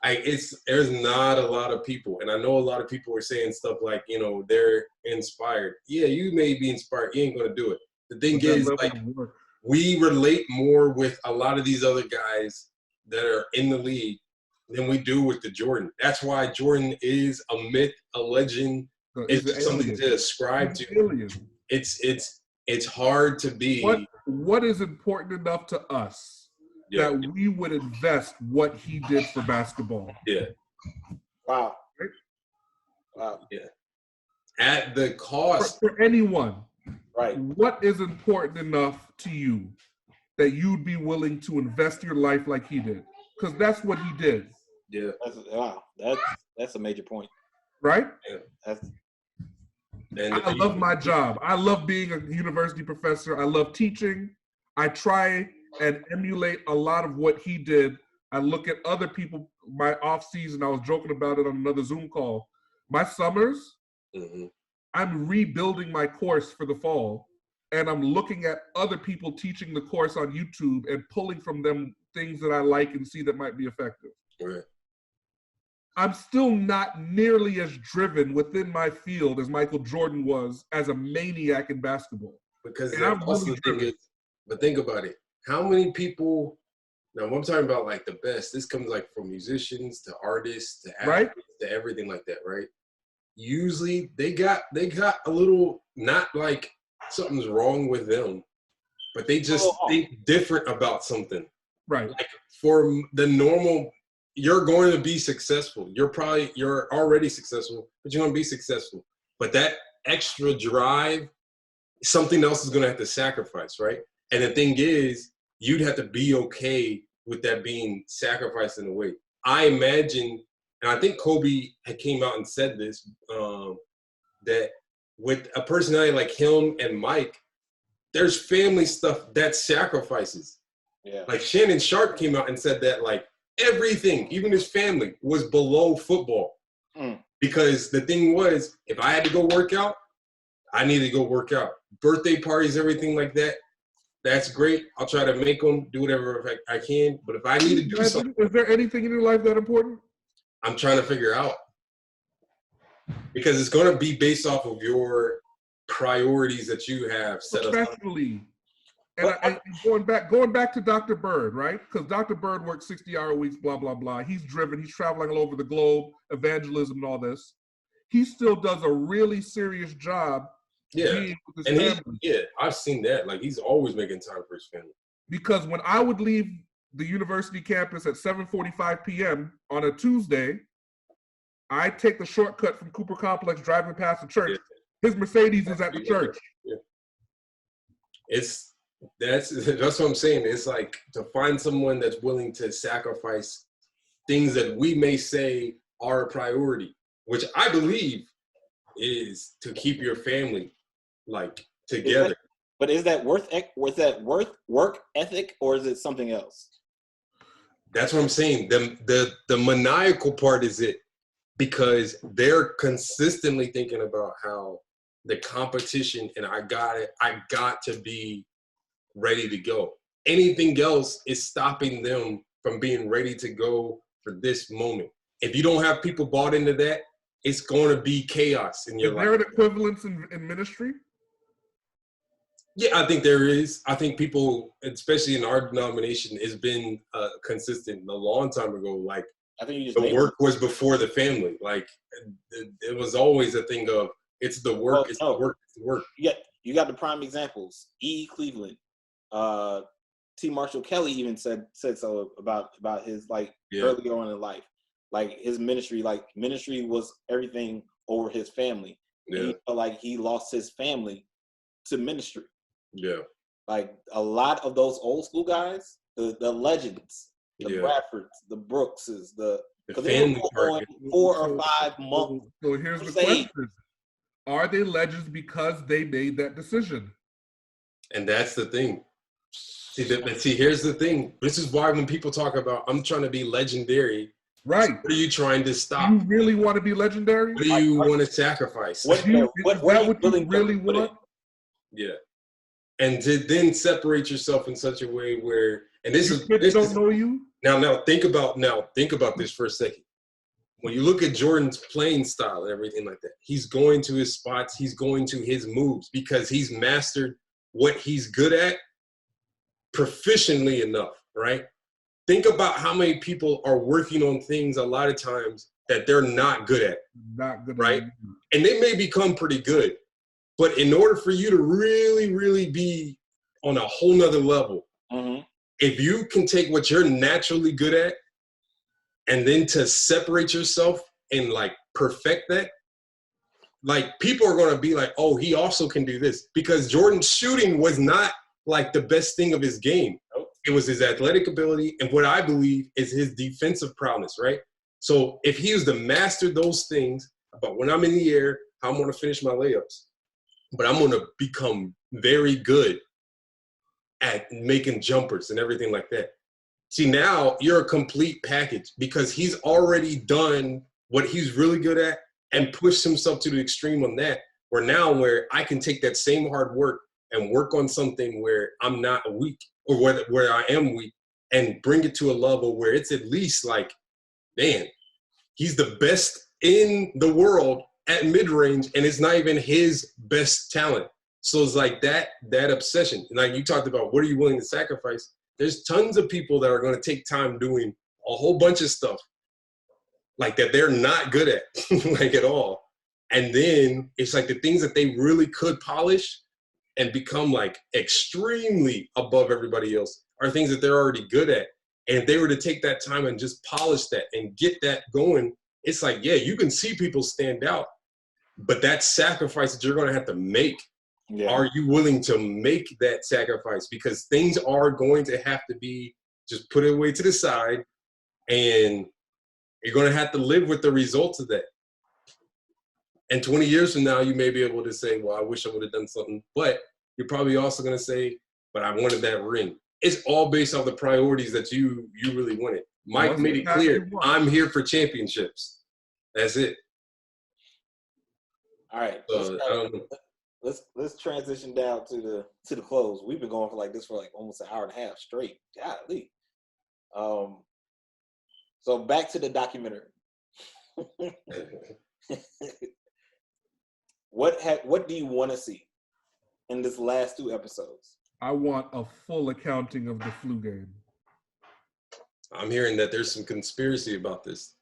[SPEAKER 3] There's not a lot of people, and I know a lot of people are saying stuff like, they're inspired. Yeah, you may be inspired. You ain't gonna do it. The thing is, like, we relate more with a lot of these other guys that are in the league than we do with the Jordan. That's why Jordan is a myth, a legend. It's something to ascribe to. It's hard to be.
[SPEAKER 2] What is important enough to us that we would invest what he did for basketball?
[SPEAKER 3] Yeah.
[SPEAKER 1] Wow.
[SPEAKER 2] Right?
[SPEAKER 1] Wow.
[SPEAKER 3] Yeah. At the cost.
[SPEAKER 2] For anyone.
[SPEAKER 1] Right.
[SPEAKER 2] What is important enough to you that you'd be willing to invest your life like he did? Because that's what he did.
[SPEAKER 3] Yeah.
[SPEAKER 1] That's a major point.
[SPEAKER 2] Right?
[SPEAKER 1] Yeah.
[SPEAKER 2] I love my job. I love being a university professor. I love teaching. I try and emulate a lot of what he did. I look at other people, my off season, I was joking about it on another Zoom call. My summers, I'm rebuilding my course for the fall, and I'm looking at other people teaching the course on YouTube and pulling from them things that I like and see that might be effective.
[SPEAKER 3] Right.
[SPEAKER 2] I'm still not nearly as driven within my field as Michael Jordan was as a maniac in basketball.
[SPEAKER 3] Because
[SPEAKER 2] I'm
[SPEAKER 3] also
[SPEAKER 2] really
[SPEAKER 3] the thing is, but think about it. How many people, now I'm talking about like the best, this comes like from musicians to artists to athletes to everything like that, right? Usually they got a little, not like something's wrong with them, but they just think different about something.
[SPEAKER 2] Right.
[SPEAKER 3] Like for the normal, you're going to be successful. You're already successful, but you're going to be successful. But that extra drive, something else is going to have to sacrifice, right? And the thing is, you'd have to be okay with that being sacrificed in a way. I imagine, and I think Kobe had came out and said this, that with a personality like him and Mike, there's family stuff that sacrifices.
[SPEAKER 1] Yeah.
[SPEAKER 3] Like Shannon Sharp came out and said that like everything, even his family, was below football. Because the thing was, if I had to go work out, I needed to go work out. Birthday parties, everything like that, that's great. I'll try to make them, do whatever I can. But if I need to do something.
[SPEAKER 2] Is there anything in your life that important?
[SPEAKER 3] I'm trying to figure out. Because it's going to be based off of your priorities that you have set up.
[SPEAKER 2] Professionally. And going back to Dr. Bird, right? Because Dr. Bird works 60-hour weeks, blah, blah, blah. He's driven. He's traveling all over the globe, evangelism and all this. He still does a really serious job.
[SPEAKER 3] Yeah, I've seen that. Like, he's always making time for his family.
[SPEAKER 2] Because when I would leave the university campus at 7:45 p.m. on a Tuesday, I take the shortcut from Cooper Complex driving past the church. Yeah. His Mercedes is at the church.
[SPEAKER 3] Yeah. That's what I'm saying. It's like to find someone that's willing to sacrifice things that we may say are a priority, which I believe is to keep your family like together.
[SPEAKER 1] Is that work ethic, or is it something else?
[SPEAKER 3] That's what I'm saying. The maniacal part is it, because they're consistently thinking about how the competition and I got to be ready to go. Anything else is stopping them from being ready to go for this moment. If you don't have people bought into that, it's going to be chaos in your life.
[SPEAKER 2] Is there an equivalence in ministry?
[SPEAKER 3] Yeah, I think there is. I think people, especially in our denomination, has been consistent a long time ago. Like,
[SPEAKER 1] I think you just
[SPEAKER 3] the work was before the family. Like, it was always a thing of it's the work, the work, it's the work.
[SPEAKER 1] You got the prime examples. E. Cleveland, T. Marshall Kelly even said so about his earlier on in life. Like his ministry was everything over his family.
[SPEAKER 3] Yeah.
[SPEAKER 1] He felt like he lost his family to ministry.
[SPEAKER 3] Yeah.
[SPEAKER 1] Like a lot of those old school guys, the legends, the Bradfords, the Brookses, the
[SPEAKER 3] family part.
[SPEAKER 1] 4 or 5 months.
[SPEAKER 2] So here's the question. Are they legends because they made that decision?
[SPEAKER 3] And that's the thing. See, here's the thing. This is why when people talk about, I'm trying to be legendary.
[SPEAKER 2] Right.
[SPEAKER 3] What are you trying to stop?
[SPEAKER 2] You really want to be legendary?
[SPEAKER 3] What do you want to sacrifice?
[SPEAKER 1] What you
[SPEAKER 2] really want?
[SPEAKER 3] Yeah. And to then separate yourself in such a way where, and this
[SPEAKER 2] don't know you.
[SPEAKER 3] Now think about this for a second. When you look at Jordan's playing style and everything like that, he's going to his spots, he's going to his moves because he's mastered what he's good at proficiently enough, right? Think about how many people are working on things a lot of times that they're not good at.
[SPEAKER 2] Not good,
[SPEAKER 3] right? And they may become pretty good. But in order for you to really, really be on a whole nother level, if you can take what you're naturally good at and then to separate yourself and like perfect that, like people are going to be like, oh, he also can do this. Because Jordan's shooting was not like the best thing of his game. It was his athletic ability and what I believe is his defensive prowess, right? So if he was to master those things about when I'm in the air, how I'm going to finish my layups, but I'm going to become very good at making jumpers and everything like that. See, now you're a complete package because he's already done what he's really good at and pushed himself to the extreme on that. Where I can take that same hard work and work on something where I'm not weak or where I am weak and bring it to a level where it's at least like, man, he's the best in the world at mid-range and it's not even his best talent. So it's like that obsession. Like you talked about, what are you willing to sacrifice? There's tons of people that are going to take time doing a whole bunch of stuff like that they're not good at, like at all. And then it's like the things that they really could polish and become like extremely above everybody else are things that they're already good at. And if they were to take that time and just polish that and get that going, it's like, yeah, you can see people stand out, but that sacrifice that you're going to have to make, are you willing to make that sacrifice? Because things are going to have to be just put away to the side and you're going to have to live with the results of that. And 20 years from now, you may be able to say, well, I wish I would have done something. But you're probably also going to say, but I wanted that ring. It's all based on the priorities that you really wanted. Mike made it clear, I'm here for championships. That's it.
[SPEAKER 1] All right. Let's transition down to the close. We've been going for like this for like almost an hour and a half straight. Golly. So back to the documentary. What do you want to see in this last 2 episodes?
[SPEAKER 2] I want a full accounting of the flu game.
[SPEAKER 3] I'm hearing that there's some conspiracy about this.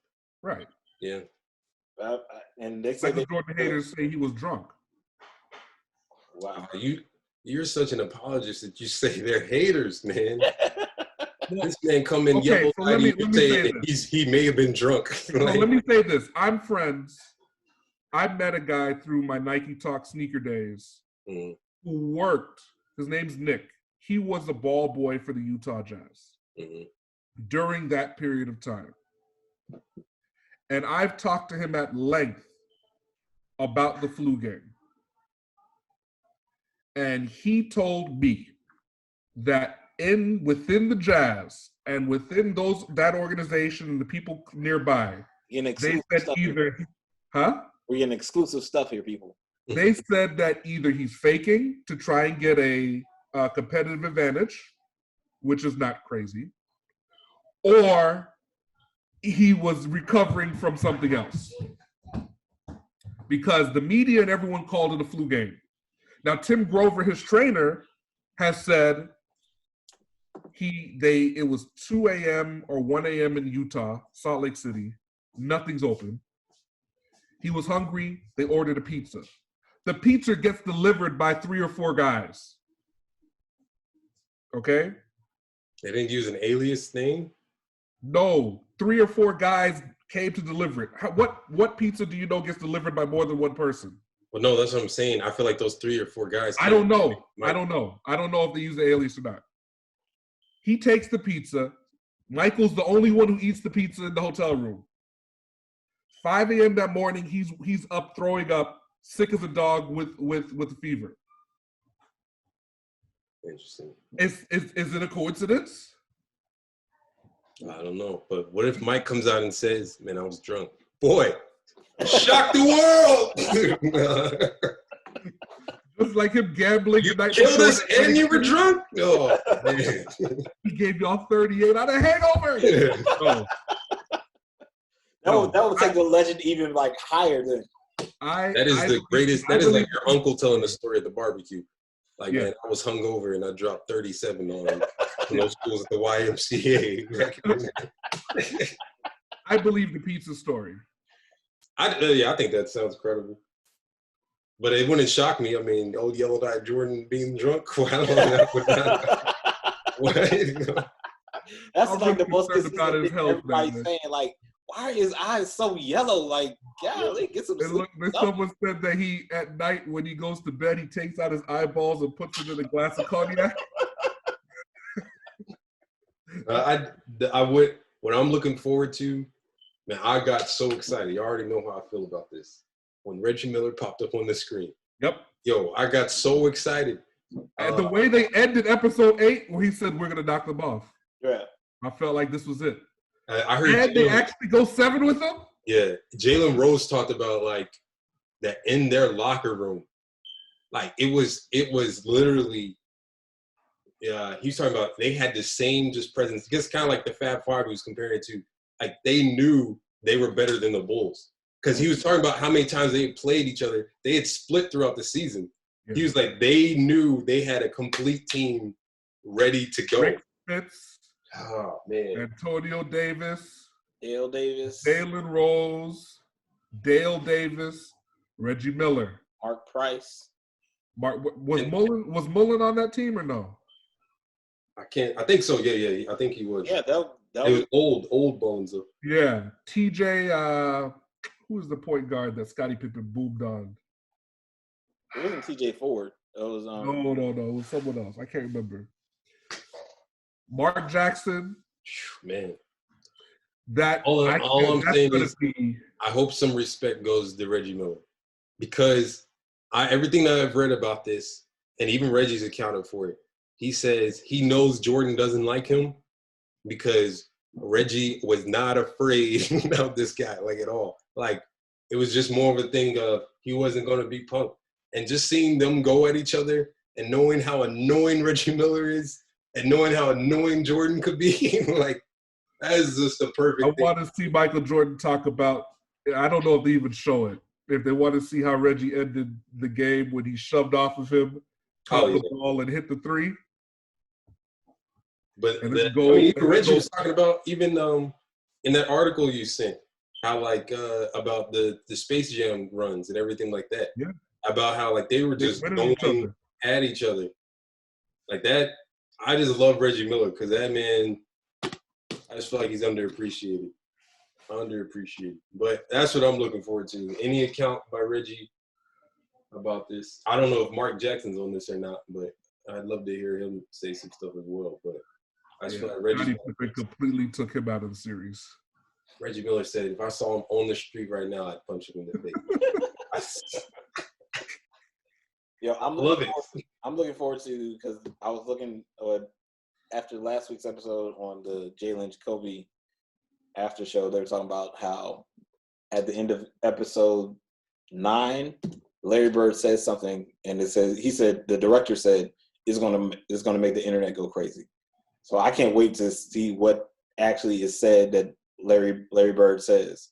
[SPEAKER 2] Right.
[SPEAKER 3] Yeah.
[SPEAKER 1] And they say
[SPEAKER 2] Jordan haters say he was drunk.
[SPEAKER 3] Wow. You're such an apologist that you say they're haters, man. This man come in yellow.
[SPEAKER 2] So let me say
[SPEAKER 3] he may have been drunk.
[SPEAKER 2] So let me say this. I'm friends. I met a guy through my Nike Talk sneaker days who worked. His name's Nick. He was a ball boy for the Utah Jazz during that period of time. And I've talked to him at length about the flu game. And he told me that within the Jazz and within that organization and the people nearby, they said either,
[SPEAKER 1] we're getting exclusive stuff here, people.
[SPEAKER 2] They said that either he's faking to try and get a competitive advantage, which is not crazy, or he was recovering from something else. Because the media and everyone called it a flu game. Now, Tim Grover, his trainer, has said it was 2 a.m. or 1 a.m. in Utah, Salt Lake City. Nothing's open. He was hungry. They ordered a pizza. The pizza gets delivered by 3 or 4 guys. Okay?
[SPEAKER 3] They didn't use an alias name?
[SPEAKER 2] No. 3 or 4 guys came to deliver it. What pizza do you know gets delivered by more than one person?
[SPEAKER 3] Well, no, that's what I'm saying. I feel like those 3 or 4 guys.
[SPEAKER 2] I don't know. I don't know if they use the alias or not. He takes the pizza. Michael's the only one who eats the pizza in the hotel room. 5 a.m. that morning, he's up throwing up, sick as a dog with a fever.
[SPEAKER 3] Interesting.
[SPEAKER 2] Is it a coincidence?
[SPEAKER 3] I don't know. But what if Mike comes out and says, man, I was drunk? Boy, shock the world!
[SPEAKER 2] Just like him gambling.
[SPEAKER 3] You killed us and you were drunk? Oh, man.
[SPEAKER 2] He gave y'all 38 on a hangover.
[SPEAKER 1] That would take the legend even like higher than.
[SPEAKER 3] That is the greatest. That is like your uncle telling a story at the barbecue. Like, man, I was hungover and I dropped 37 on those schools at the YMCA.
[SPEAKER 2] I believe the pizza story.
[SPEAKER 3] I think that sounds credible. But it wouldn't shock me. I mean, old yellow-eyed Jordan being drunk. Well, I don't know.
[SPEAKER 1] That's like the most consistent thing everybody's saying. Like, why are his eyes so yellow? Like, golly, get some sleep.
[SPEAKER 2] Someone said that he, at night when he goes to bed, he takes out his eyeballs and puts them in a glass of cognac.
[SPEAKER 3] What I'm looking forward to, man, I got so excited. You already know how I feel about this. When Reggie Miller popped up on the screen.
[SPEAKER 2] Yep.
[SPEAKER 3] Yo, I got so excited
[SPEAKER 2] And the way they ended episode 8, where he said we're gonna knock them off.
[SPEAKER 1] Yeah.
[SPEAKER 2] I felt like this was it.
[SPEAKER 3] I heard.
[SPEAKER 2] And they actually go 7 with them.
[SPEAKER 3] Yeah, Jalen Rose talked about like that in their locker room, like it was literally. Yeah, he was talking about they had the same just presence. Just kind of like the Fab Five he was comparing it to. Like they knew they were better than the Bulls because he was talking about how many times they had played each other. They had split throughout the season. Yeah. He was like, they knew they had a complete team ready to go.
[SPEAKER 2] Rick Fitz,
[SPEAKER 3] oh man,
[SPEAKER 2] Antonio Davis,
[SPEAKER 1] Dale Davis,
[SPEAKER 2] Jalen Rose, Dale Davis, Reggie Miller,
[SPEAKER 1] Mark Price.
[SPEAKER 2] Was Mullen on that team or no?
[SPEAKER 3] I think so. Yeah. I think he was.
[SPEAKER 1] Yeah, that
[SPEAKER 3] was old bones.
[SPEAKER 2] Yeah, TJ. Who was the point guard that Scottie Pippen boomed on?
[SPEAKER 1] It wasn't TJ Ford. It was
[SPEAKER 2] No. It was someone else. I can't remember. Mark Jackson.
[SPEAKER 3] Man.
[SPEAKER 2] That
[SPEAKER 3] all I'm saying is, I hope some respect goes to Reggie Miller because everything that I've read about this, and even Reggie's accounted for it. He says he knows Jordan doesn't like him because Reggie was not afraid of this guy, like at all. Like it was just more of a thing of he wasn't going to be punked. And just seeing them go at each other and knowing how annoying Reggie Miller is and knowing how annoying Jordan could be, like that is just the perfect thing.
[SPEAKER 2] I want to see Michael Jordan talk about, I don't know if they even show it, if they want to see how Reggie ended the game when he shoved off of him, caught the ball and hit the 3.
[SPEAKER 3] But Reggie was talking about even in that article you sent, how like about the Space Jam runs and everything like that.
[SPEAKER 2] Yeah.
[SPEAKER 3] About how like they were just going at each other. Like that, I just love Reggie Miller because that man, I just feel like he's underappreciated. But that's what I'm looking forward to. Any account by Reggie about this. I don't know if Mark Jackson's on this or not, but I'd love to hear him say some stuff as well. But I just feel like Reggie
[SPEAKER 2] Miller completely took him out of the series.
[SPEAKER 3] Reggie Miller said, if I saw him on the street right now, I'd punch him in the face.
[SPEAKER 1] Yo, I'm looking forward to because I was looking after last week's episode on the Jalen Jacoby after show. They were talking about how at the end of episode 9, Larry Bird says something, and he said the director said it's gonna make the internet go crazy. So I can't wait to see what actually is said that Larry Bird says,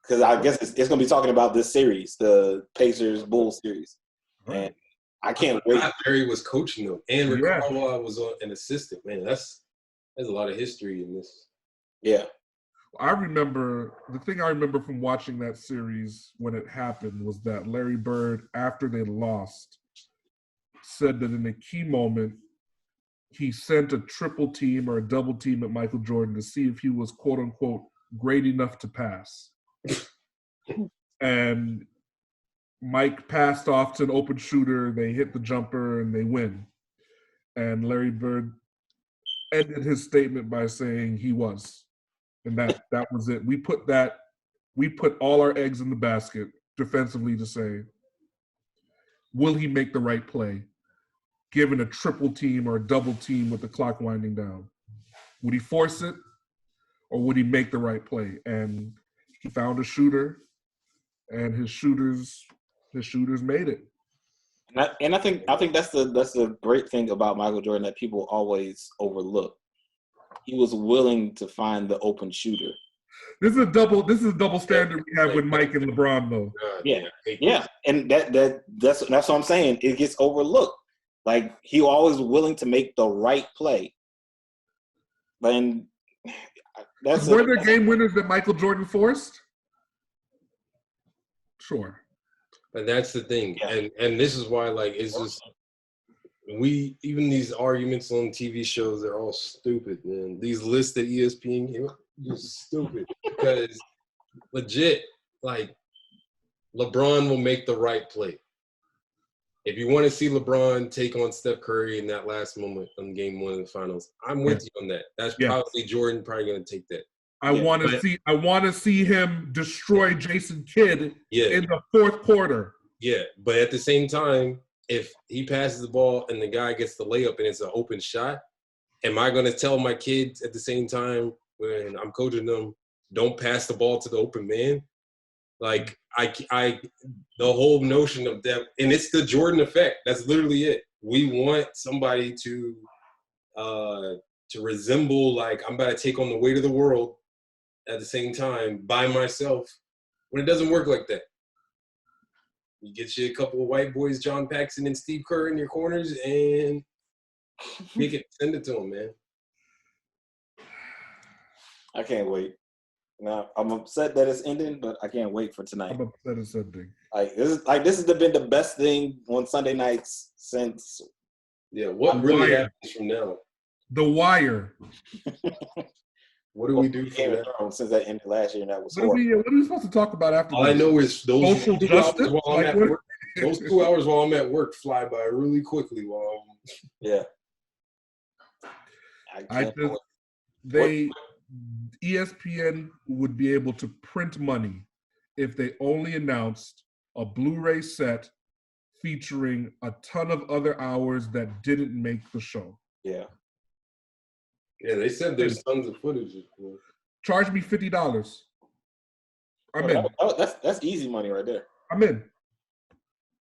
[SPEAKER 1] because I guess it's gonna be talking about this series, the Pacers Bulls series, and I can't wait.
[SPEAKER 3] Larry was coaching them, and Rick Carlisle was an assistant. Man, there's a lot of history in this.
[SPEAKER 1] Yeah.
[SPEAKER 2] I remember the thing I remember from watching that series when it happened was that Larry Bird, after they lost, said that in a key moment, he sent a triple team or a double team at Michael Jordan to see if he was, quote unquote, great enough to pass. And Mike passed off to an open shooter. They hit the jumper and they win. And Larry Bird ended his statement by saying he was. And that was it. We put all our eggs in the basket defensively to say, will he make the right play? Given a triple team or a double team with the clock winding down. Would he force it or would he make the right play? And he found a shooter and his shooters made it.
[SPEAKER 1] And I think that's the great thing about Michael Jordan that people always overlook. He was willing to find the open shooter.
[SPEAKER 2] This is a double standard we have with Mike and LeBron though.
[SPEAKER 1] Yeah. And that's what I'm saying. It gets overlooked. Like he always willing to make the right play. And
[SPEAKER 2] were there game winners that Michael Jordan forced? Sure.
[SPEAKER 3] And that's the thing. Yeah. And this is why like it's just even these arguments on TV shows, they're all stupid, man. These lists that ESPN came up, just stupid. Because legit, like LeBron will make the right play. If you want to see LeBron take on Steph Curry in that last moment on Game 1 of the Finals, I'm with you on that. That's probably Jordan probably going to take that.
[SPEAKER 2] I want to see him destroy Jason Kidd in the fourth quarter.
[SPEAKER 3] Yeah, but at the same time, if he passes the ball and the guy gets the layup and it's an open shot, am I going to tell my kids at the same time when I'm coaching them, don't pass the ball to the open man? Like, the whole notion of that, and it's the Jordan effect. That's literally it. We want somebody to resemble, like, I'm about to take on the weight of the world at the same time by myself, when it doesn't work like that. You get you a couple of white boys, John Paxson and Steve Kerr in your corners, and you can send it to them, man.
[SPEAKER 1] I can't wait. Now I'm upset that it's ending, but I can't wait for tonight.
[SPEAKER 2] I'm upset it's ending.
[SPEAKER 1] This has been the best thing on Sunday nights since.
[SPEAKER 3] Yeah, what really happens from now?
[SPEAKER 2] The Wire.
[SPEAKER 3] What do we do
[SPEAKER 1] Game of Thrones since that ended last year, and that was
[SPEAKER 2] what are we supposed to talk about after
[SPEAKER 3] All
[SPEAKER 2] this?
[SPEAKER 3] I know is those
[SPEAKER 2] social
[SPEAKER 3] 2
[SPEAKER 2] justice.
[SPEAKER 3] hours while I'm at work. Those 2 hours while I'm at work fly by really quickly.
[SPEAKER 1] Yeah.
[SPEAKER 2] ESPN would be able to print money if they only announced a Blu-ray set featuring a ton of other hours that didn't make the show.
[SPEAKER 1] Yeah.
[SPEAKER 3] Yeah, they said there's tons of footage.
[SPEAKER 2] Charge me $50. I'm in.
[SPEAKER 1] That's easy money right there.
[SPEAKER 2] I'm in.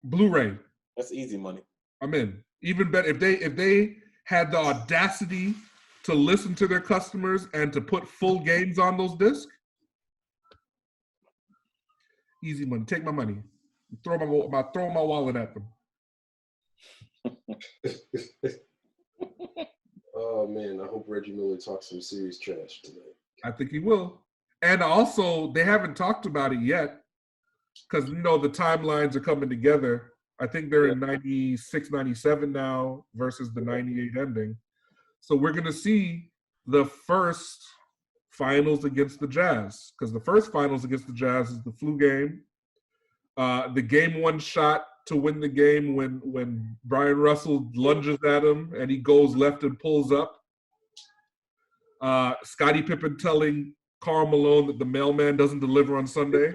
[SPEAKER 2] Blu-ray.
[SPEAKER 1] That's easy money.
[SPEAKER 2] I'm in. Even better if they had the audacity to listen to their customers and to put full games on those discs. Easy money. Take my money. Throw my wallet at them.
[SPEAKER 3] Oh man, I hope Reggie Miller talks some serious trash tonight.
[SPEAKER 2] I think he will. And also, they haven't talked about it yet because, the timelines are coming together. I think they're in 96, 97 now versus the 98 ending. So we're going to see the first finals against the Jazz, because the first finals against the Jazz is the flu game. The game one shot to win the game when Brian Russell lunges at him and he goes left and pulls up. Scottie Pippen telling Karl Malone that the mailman doesn't deliver on Sunday.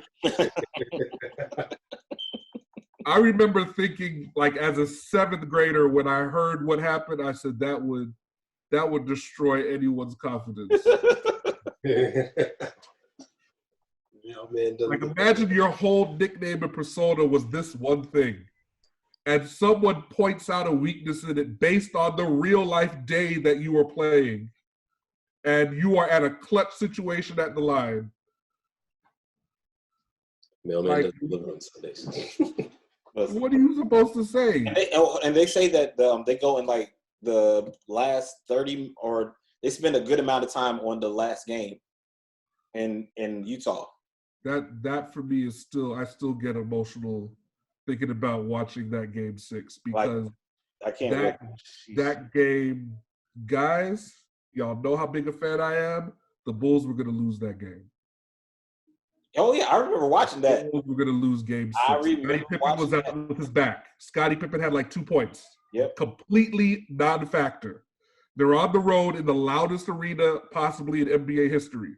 [SPEAKER 2] I remember thinking, like, as a 7th grader, when I heard what happened, I said that would destroy anyone's confidence. Like, imagine your whole nickname and persona was this one thing, and someone points out a weakness in it based on the real life day that you were playing, and you are at a clutch situation at the line.
[SPEAKER 3] Mailman doesn't deliver on Sundays.
[SPEAKER 2] What are you supposed to say?
[SPEAKER 1] And they say that they go in like the last 30, or they spend a good amount of time on the last game in Utah.
[SPEAKER 2] That for me is I still get emotional thinking about watching that game 6 because
[SPEAKER 1] I can't
[SPEAKER 2] that game, guys, y'all know how big a fan I am. The Bulls were gonna lose that game.
[SPEAKER 1] Oh yeah, I remember watching that.
[SPEAKER 2] The Bulls were gonna lose game 6.
[SPEAKER 1] I remember
[SPEAKER 2] Scottie Pippen was out with his back. Scottie Pippen had like 2 points.
[SPEAKER 1] Yep.
[SPEAKER 2] Completely non-factor. They're on the road in the loudest arena possibly in NBA history.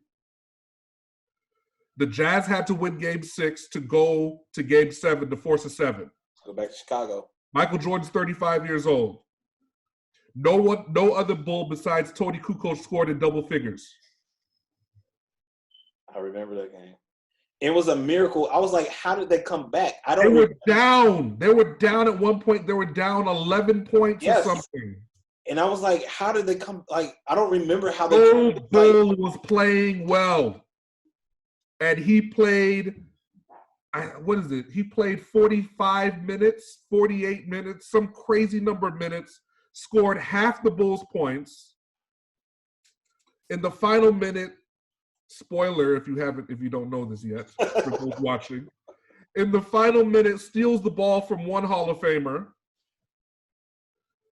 [SPEAKER 2] The Jazz had to win game 6 to go to game 7 to force a 7.
[SPEAKER 1] Go back to Chicago.
[SPEAKER 2] Michael Jordan's 35 years old. No other Bull besides Tony Kukoc scored in double figures.
[SPEAKER 1] I remember that game. It was a miracle. I was like, how did they come back?
[SPEAKER 2] They were down. They were down at one point. They were down 11 points or something.
[SPEAKER 1] And I was like, how did they come? Like, I don't remember how they.
[SPEAKER 2] Bull was playing well. And he played, He played 45 minutes, 48 minutes, some crazy number of minutes, scored half the Bulls' points. In the final minute, spoiler if you don't know this yet, for those watching, in the final minute, steals the ball from one Hall of Famer,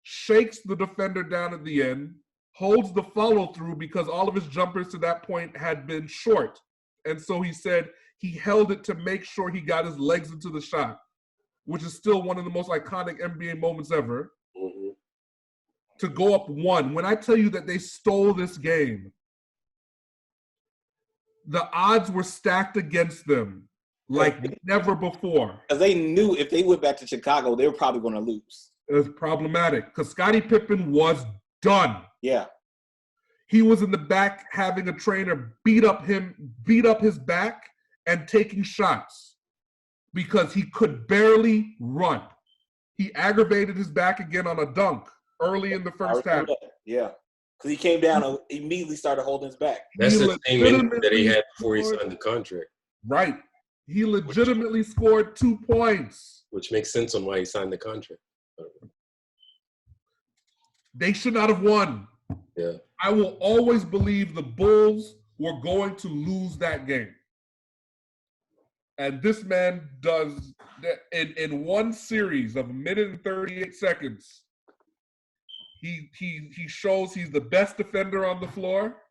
[SPEAKER 2] shakes the defender down at the end, holds the follow-through because all of his jumpers to that point had been short. And so he said he held it to make sure he got his legs into the shot, which is still one of the most iconic NBA moments ever, to go up 1. When I tell you that they stole this game, the odds were stacked against them. like never before.
[SPEAKER 1] Because they knew if they went back to Chicago, they were probably going to lose.
[SPEAKER 2] It was problematic because Scottie Pippen was done.
[SPEAKER 1] Yeah.
[SPEAKER 2] He was in the back having a trainer beat up his back and taking shots because he could barely run. He aggravated his back again on a dunk early in the first half.
[SPEAKER 1] Yeah. Because he came down and immediately started holding his back.
[SPEAKER 3] That's the same injury that he had before he signed the contract.
[SPEAKER 2] Right. He legitimately scored 2 points.
[SPEAKER 3] Which makes sense on why he signed the contract.
[SPEAKER 2] They should not have won.
[SPEAKER 3] Yeah.
[SPEAKER 2] I will always believe the Bulls were going to lose that game. And this man does in one series of 1 minute and 38 seconds. He shows he's the best defender on the floor.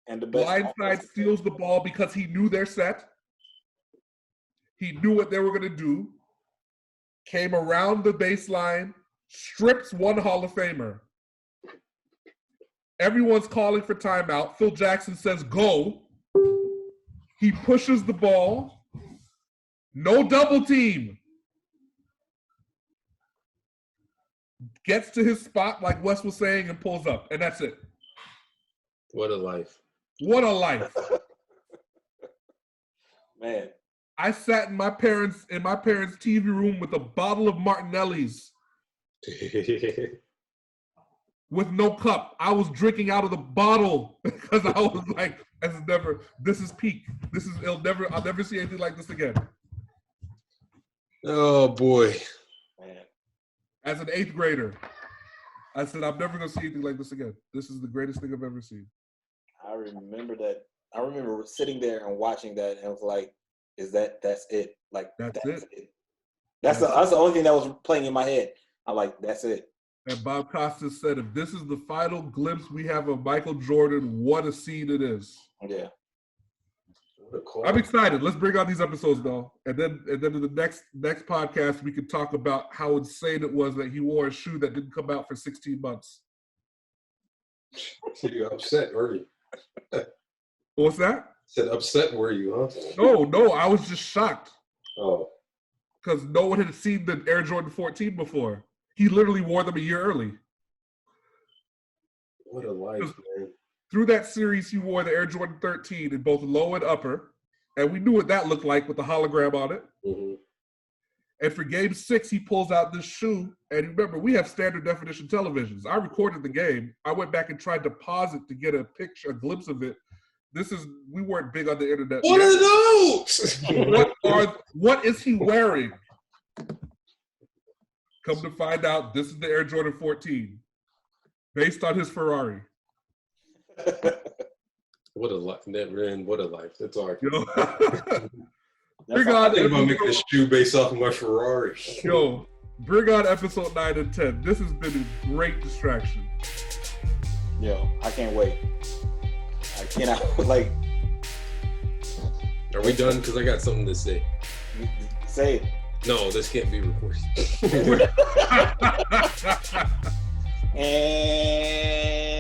[SPEAKER 1] And the best
[SPEAKER 2] blindside steals the ball because he knew their set. He knew what they were going to do. Came around the baseline, strips one Hall of Famer. Everyone's calling for timeout. Phil Jackson says, go. He pushes the ball. No double team. Gets to his spot, like Wes was saying, and pulls up. And that's it.
[SPEAKER 3] What a life.
[SPEAKER 2] What a life.
[SPEAKER 1] Man.
[SPEAKER 2] I sat in my parents' TV room with a bottle of Martinelli's. With no cup. I was drinking out of the bottle because I was like, this is peak. I'll never see anything like this again.
[SPEAKER 3] Oh boy.
[SPEAKER 1] Man.
[SPEAKER 2] As an 8th grader, I said, I'm never gonna see anything like this again. This is the greatest thing I've ever seen.
[SPEAKER 1] I remember that. I remember sitting there and watching that and I was like, that's it. Like that's it. That's the only thing that was playing in my head. I'm like, that's it.
[SPEAKER 2] And Bob Costas said, if this is the final glimpse we have of Michael Jordan, what a scene it is.
[SPEAKER 1] Yeah.
[SPEAKER 2] I'm excited. Let's bring on these episodes, though. And then in the next podcast, we can talk about how insane it was that he wore a shoe that didn't come out for 16 months.
[SPEAKER 3] You're upset, were you?
[SPEAKER 2] What's that?
[SPEAKER 3] Said upset, were you, huh?
[SPEAKER 2] No, I was just shocked.
[SPEAKER 3] Oh.
[SPEAKER 2] Because no one had seen the Air Jordan 14 before. He literally wore them a year early.
[SPEAKER 3] What a life, man.
[SPEAKER 2] Through that series, he wore the Air Jordan 13 in both low and upper. And we knew what that looked like with the hologram on it.
[SPEAKER 3] Mm-hmm.
[SPEAKER 2] And for game 6, he pulls out this shoe. And remember, we have standard definition televisions. I recorded the game. I went back and tried to pause it to get a glimpse of it. We weren't big on the internet.
[SPEAKER 3] What are those?
[SPEAKER 2] What is he wearing? Come to find out, this is the Air Jordan 14, based on his Ferrari.
[SPEAKER 3] What a life, man! What a life. That's all.
[SPEAKER 2] Bring on.
[SPEAKER 3] I think about making a shoe based off of my Ferrari.
[SPEAKER 2] Bring on episode 9 and 10. This has been a great distraction.
[SPEAKER 1] I can't wait. I cannot like.
[SPEAKER 3] Are we done? Because I got something to say.
[SPEAKER 1] Say it.
[SPEAKER 3] No, this can't be recorded.
[SPEAKER 1] And